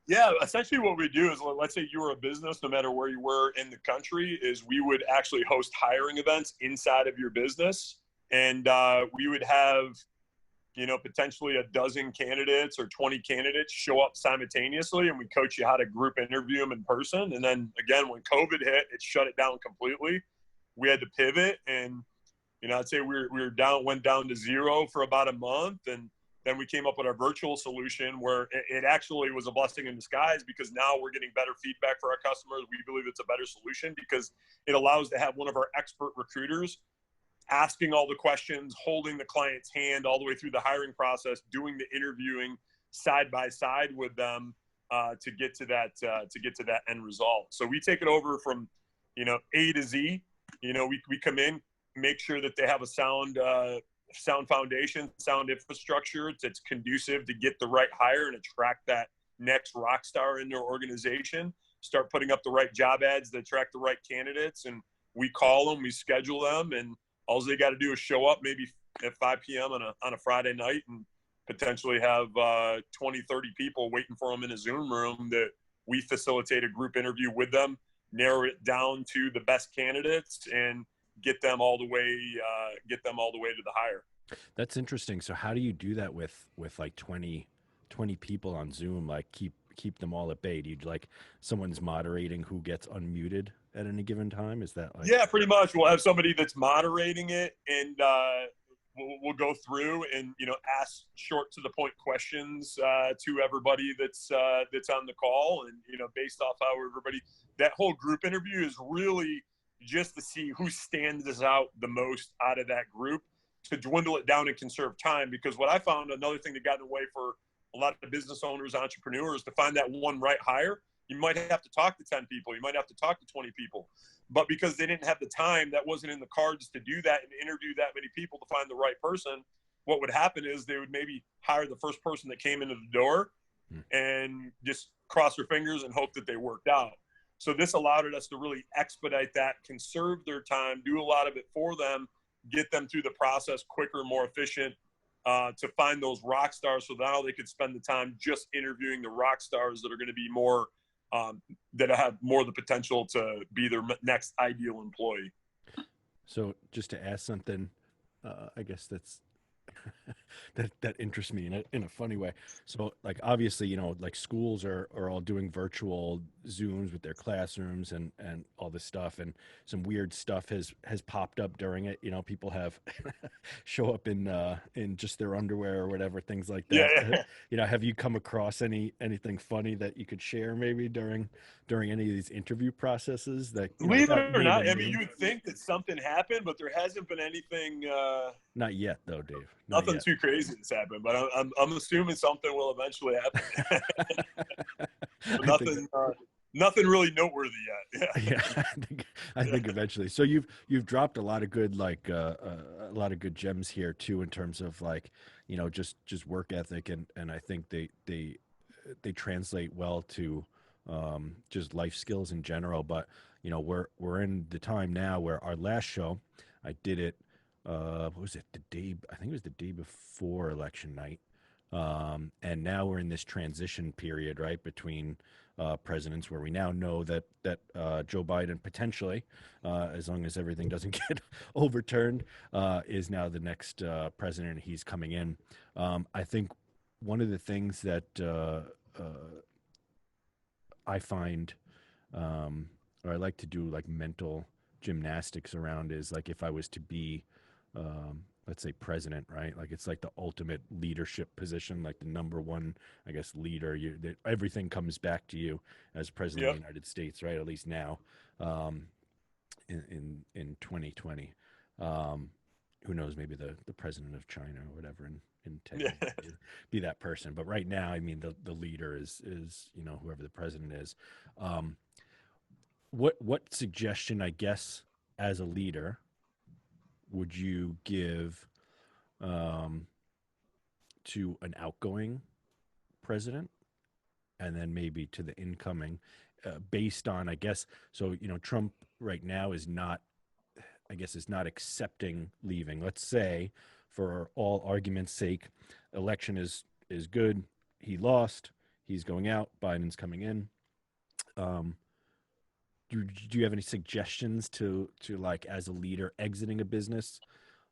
S4: Yeah, essentially what we do is, let's say you were a business, no matter where you were in the country, is we would actually host hiring events inside of your business, and we would have potentially a dozen candidates or 20 candidates show up simultaneously, and we coach you how to group interview them in person. And then again, when COVID hit, it shut it down completely. We had to pivot, and I'd say went down to zero for about a month, and then we came up with our virtual solution, where it actually was a blessing in disguise, because now we're getting better feedback for our customers. We believe it's a better solution because it allows to have one of our expert recruiters asking all the questions, holding the client's hand all the way through the hiring process, doing the interviewing side by side with them to get to that end result. So we take it over from A to Z. We come in, make sure that they have a sound foundation, sound infrastructure that's conducive to get the right hire and attract that next rock star in their organization. Start putting up the right job ads that attract the right candidates, and we call them, we schedule them, and all they got to do is show up maybe at 5 p.m. on a Friday night and potentially have 20, 30 people waiting for them in a Zoom room that we facilitate a group interview with them, narrow it down to the best candidates, and get them all the way to the hire.
S2: That's interesting. So how do you do that with like 20 people on Zoom? Like keep them all at bay? Do you like someone's moderating who gets unmuted at any given time? Is that like?
S4: Yeah, pretty much. We'll have somebody that's moderating it, and we'll go through and ask short to the point questions to everybody that's on the call, and based off how everybody, that whole group interview is really just to see who stands out the most out of that group, to dwindle it down and conserve time. Because what I found, another thing that got in the way for a lot of business owners, entrepreneurs, to find that one right hire, you might have to talk to 10 people, you might have to talk to 20 people, but because they didn't have the time, that wasn't in the cards to do that and interview that many people to find the right person. What would happen is they would maybe hire the first person that came into the door and just cross their fingers and hope that they worked out. So this allowed us to really expedite that, conserve their time, do a lot of it for them, get them through the process quicker, more efficient, to find those rock stars. So now they could spend the time just interviewing the rock stars that are going to be more, that have more the potential to be their next ideal employee.
S2: So just to ask something, I guess that's that interests me in a funny way. So like obviously, like schools are all doing virtual Zooms with their classrooms and all this stuff, and some weird stuff has popped up during it. People have show up in just their underwear or whatever, things like that.
S4: Yeah.
S2: Have you come across anything funny that you could share maybe during any of these interview processes? That
S4: believe it or not, I mean, you would think that something happened, but there hasn't been anything.
S2: Not yet, though, Dave.
S4: Nothing too crazy that's happened, but I'm assuming something will eventually happen. Nothing really noteworthy yet.
S2: Yeah, I think eventually. So you've dropped a lot of good a lot of good gems here too, in terms of like just work ethic, and I think they translate well to just life skills in general. But we're in the time now where our last show, I did it. What was it? I think it was the day before election night. And now we're in this transition period, right, between presidents, where we now know that Joe Biden potentially, as long as everything doesn't get overturned, is now the next president. He's coming in. I think one of the things that I find, or I like to do like mental gymnastics around, is like if I was to be let's say president, right? Like it's like the ultimate leadership position, like the number one, I guess, leader. Everything comes back to you as president of the United States, right? At least now, in 2020. Who knows? Maybe the president of China or whatever in 10 years be that person. But right now, I mean, the leader is whoever the president is. What suggestion, I guess, as a leader, would you give to an outgoing president, and then maybe to the incoming, based on, I guess, so Trump right now is not accepting leaving. Let's say, for all argument's sake, election is good. He lost. He's going out. Biden's coming in. Do you have any suggestions to like, as a leader exiting a business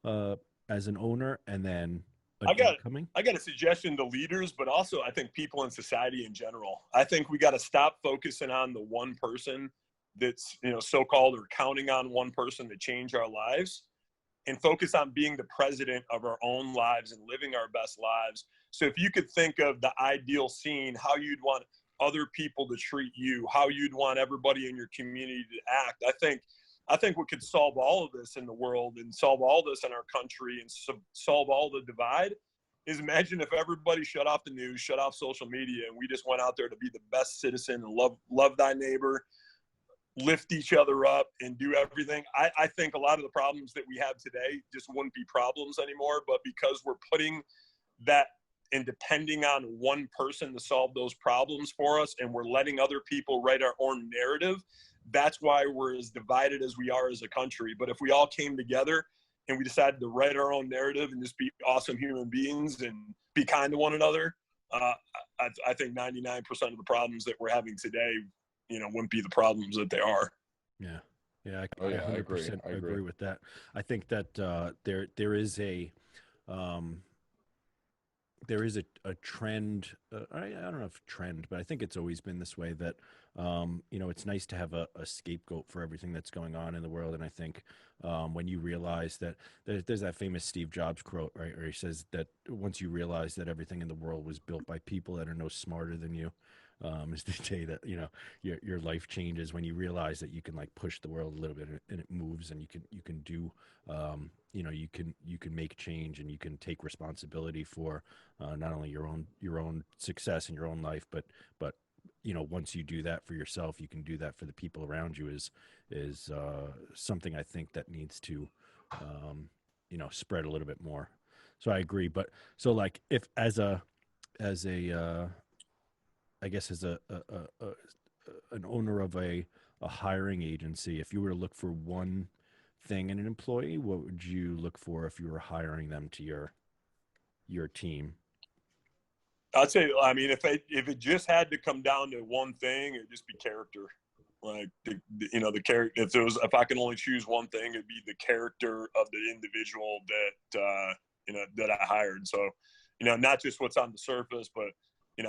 S2: as an owner, and then
S4: I got a suggestion to leaders, but also I think people in society in general. I think we got to stop focusing on the one person that's so-called, or counting on one person to change our lives, and focus on being the president of our own lives and living our best lives. So if you could think of the ideal scene, how you'd want other people to treat you, how you'd want everybody in your community to act, I think what could solve all of this in the world, and solve all this in our country, and solve all the divide, is imagine if everybody shut off the news, shut off social media, and we just went out there to be the best citizen and love thy neighbor, lift each other up, and do everything. I think a lot of the problems that we have today just wouldn't be problems anymore, but because we're putting that and depending on one person to solve those problems for us, and we're letting other people write our own narrative, that's why we're as divided as we are as a country. But if we all came together and we decided to write our own narrative and just be awesome human beings and be kind to one another, I think 99% of the problems that we're having today, wouldn't be the problems that they are.
S2: Yeah.
S3: Oh,
S2: I
S3: yeah, I agree.
S2: 100%
S3: I agree.
S2: agree with that. I think that there is a um, a trend. I don't know if trend, but I think it's always been this way that it's nice to have a scapegoat for everything that's going on in the world. And I think when you realize that there's that famous Steve Jobs quote, right, where he says that once you realize that everything in the world was built by people that are no smarter than you, is the day that your life changes when you realize that you can like push the world a little bit and it moves, and you can do you can make change, and you can take responsibility for not only your own success in your own life, but once you do that for yourself, you can do that for the people around you. Is something I think that needs to spread a little bit more. So I agree. But so like if as a I guess as an owner of a hiring agency, if you were to look for one thing in an employee, what would you look for if you were hiring them to your team?
S4: I'd say, I mean, if it just had to come down to one thing, it'd just be character. Like the character. If I can only choose one thing, it'd be the character of the individual that I hired. So, not just what's on the surface, but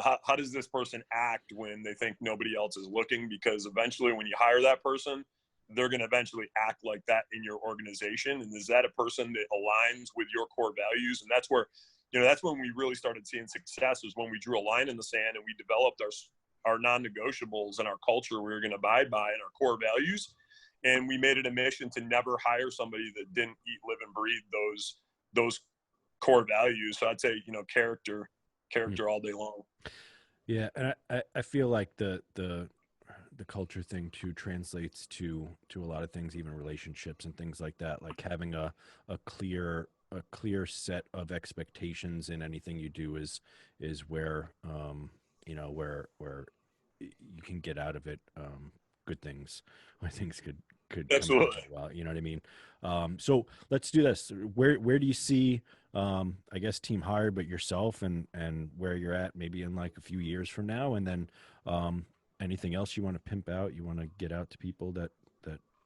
S4: how does this person act when they think nobody else is looking? Because eventually, when you hire that person, they're going to eventually act like that in your organization. And is that a person that aligns with your core values? And that's where, that's when we really started seeing success, was when we drew a line in the sand and we developed our non-negotiables and our culture we were going to abide by and our core values. And we made it a mission to never hire somebody that didn't eat, live, and breathe those core values. So I'd say, character all day long.
S2: Yeah. And I feel like the culture thing too translates to a lot of things, even relationships and things like that, like having a clear set of expectations in anything you do is where where you can get out of it good things, where things could come
S4: Absolutely.
S2: out well, you know what I mean? So let's do this. Where do you see I guess Team Hired, but yourself and where you're at maybe in like a few years from now, and then anything else you want to pimp out, you want to get out to people that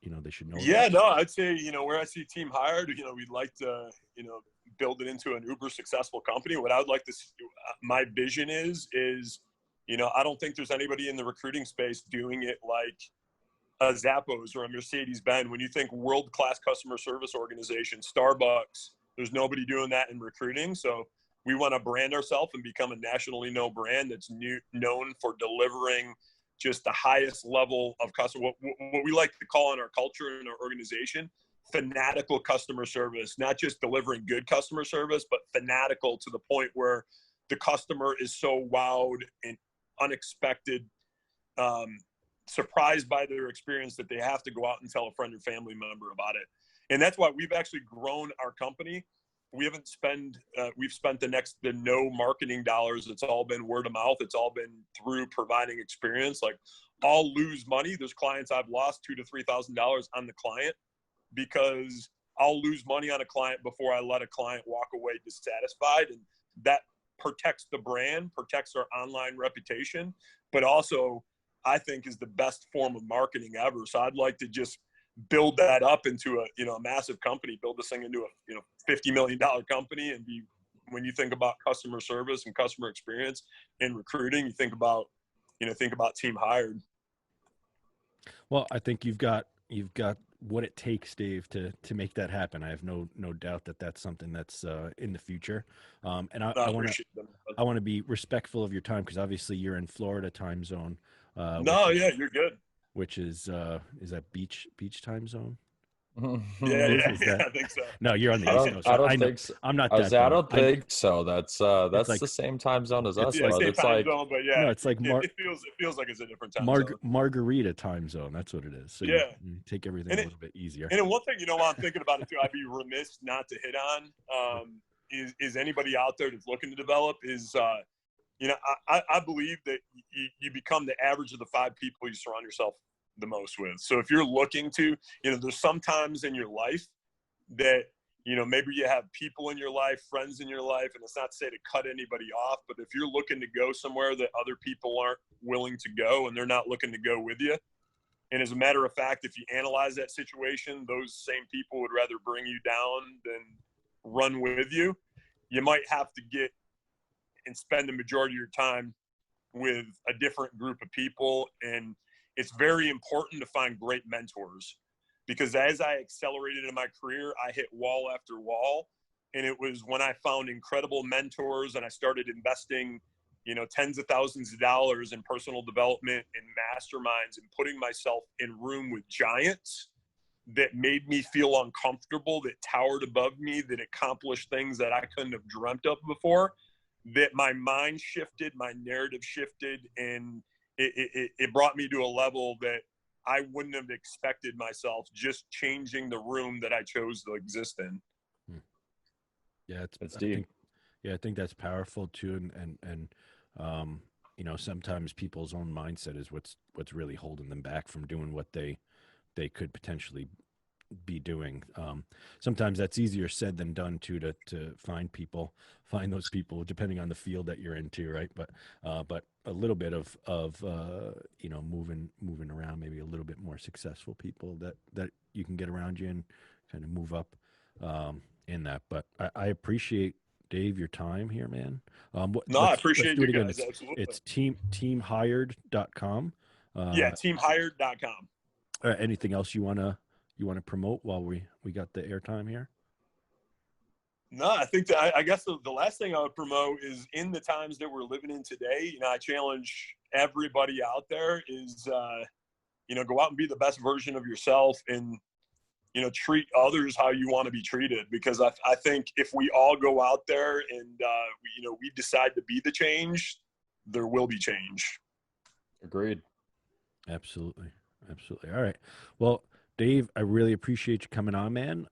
S2: they should know
S4: Yeah,
S2: about?
S4: no, I'd say, where I see Team Hired, we'd like to, build it into an uber successful company. What I would like to see, my vision is, I don't think there's anybody in the recruiting space doing it like a Zappos or a Mercedes-Benz. When you think world-class customer service organization, Starbucks, there's nobody doing that in recruiting. So we want to brand ourselves and become a nationally known brand that's known for delivering just the highest level of customer, what we like to call in our culture and our organization, fanatical customer service. Not just delivering good customer service, but fanatical to the point where the customer is so wowed and unexpected, surprised by their experience, that they have to go out and tell a friend or family member about it. And that's why we've actually grown our company. We've spent the no marketing dollars. It's all been word of mouth. It's all been through providing experience. Like, I'll lose money. There's clients I've lost $2,000 to $3,000 on the client, because I'll lose money on a client before I let a client walk away dissatisfied. And that protects the brand, protects our online reputation, but also I think is the best form of marketing ever. So I'd like to just build that up into a massive company, build this thing into a $50 million company, and when you think about customer service and customer experience in recruiting, you think about Team Hired.
S2: Well, I think you've got what it takes, Dave, to make that happen. I have no doubt that that's something that's in the future. And I want to be respectful of your time, because obviously you're in Florida time zone.
S4: You're good.
S2: Which is that beach time zone?
S4: Yeah, I think so.
S2: No, you're on the East Coast.
S3: I don't think so.
S2: I'm not that.
S3: I don't think so. That's
S2: like,
S3: the same time zone as us.
S4: Yeah,
S3: but
S4: same
S3: it's
S4: time
S3: like
S4: zone, but yeah,
S2: no, it's like
S4: it feels like it's a different time zone.
S2: Margarita time zone. That's what it is. So
S4: yeah,
S2: you take everything a little bit easier.
S4: And one thing, while I'm thinking about it too, I'd be remiss not to hit on is anybody out there that's looking to develop is I believe that you become the average of the 5 people you surround yourself the most with. So if you're looking to, there's some times in your life that maybe you have people in your life, friends in your life, and it's not to say to cut anybody off, but if you're looking to go somewhere that other people aren't willing to go and they're not looking to go with you, and as a matter of fact, if you analyze that situation, those same people would rather bring you down than run with you, you might have to get and spend the majority of your time with a different group of people. And it's very important to find great mentors, because as I accelerated in my career, I hit wall after wall. And it was when I found incredible mentors and I started investing, tens of thousands of dollars in personal development and masterminds and putting myself in room with giants that made me feel uncomfortable, that towered above me, that accomplished things that I couldn't have dreamt of before, that my mind shifted, my narrative shifted, and it brought me to a level that I wouldn't have expected myself, just changing the room that I chose to exist in.
S2: Yeah,
S3: That's deep.
S2: I think that's powerful too, and sometimes people's own mindset is what's really holding them back from doing what they could potentially be doing. Sometimes that's easier said than done too, to find those people depending on the field that you're into, right? But a little bit of moving around, maybe a little bit more successful people that you can get around you and kind of move up in that. But I appreciate, Dave, your time here, man.
S4: I appreciate you guys. Absolutely.
S2: It's teamhired.com.
S4: Teamhired.com.
S2: Anything else you want to promote while we got the airtime here?
S4: No, I think that I guess the last thing I would promote is, in the times that we're living in today, I challenge everybody out there is, go out and be the best version of yourself, and, treat others how you want to be treated. Because I think if we all go out there and, we decide to be the change, there will be change.
S3: Agreed.
S2: Absolutely. All right. Well, Dave, I really appreciate you coming on, man.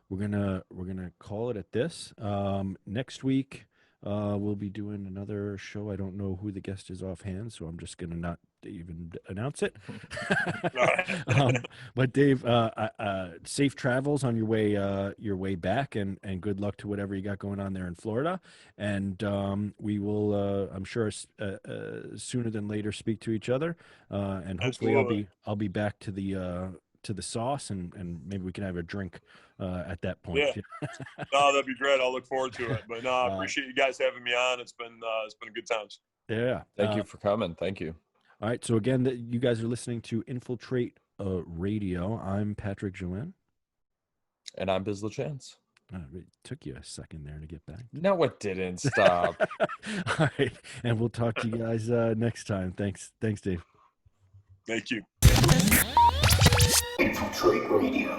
S2: We're gonna call it at this. Next week, we'll be doing another show. I don't know who the guest is offhand, so I'm just gonna not even announce it. But Dave, safe travels on your way back, and good luck to whatever you got going on there in Florida. And we will, I'm sure, sooner than later, speak to each other. And hopefully,
S4: Absolutely.
S2: I'll be back to the sauce, and maybe we can have a drink at that point.
S4: Yeah. No, that'd be great. I'll look forward to it. But no, I appreciate you guys having me on. It's been a good time.
S2: Yeah.
S3: Thank you for coming. Thank you.
S2: All right. So again, you guys are listening to Infiltrate Radio. I'm Patrick Joanne.
S3: And I'm Biz LaChance.
S2: It took you a second there to get back.
S3: No, it didn't. Stop.
S2: All right. And we'll talk to you guys next time. Thanks, Dave.
S4: Thank you.
S1: Infiltrate Radio.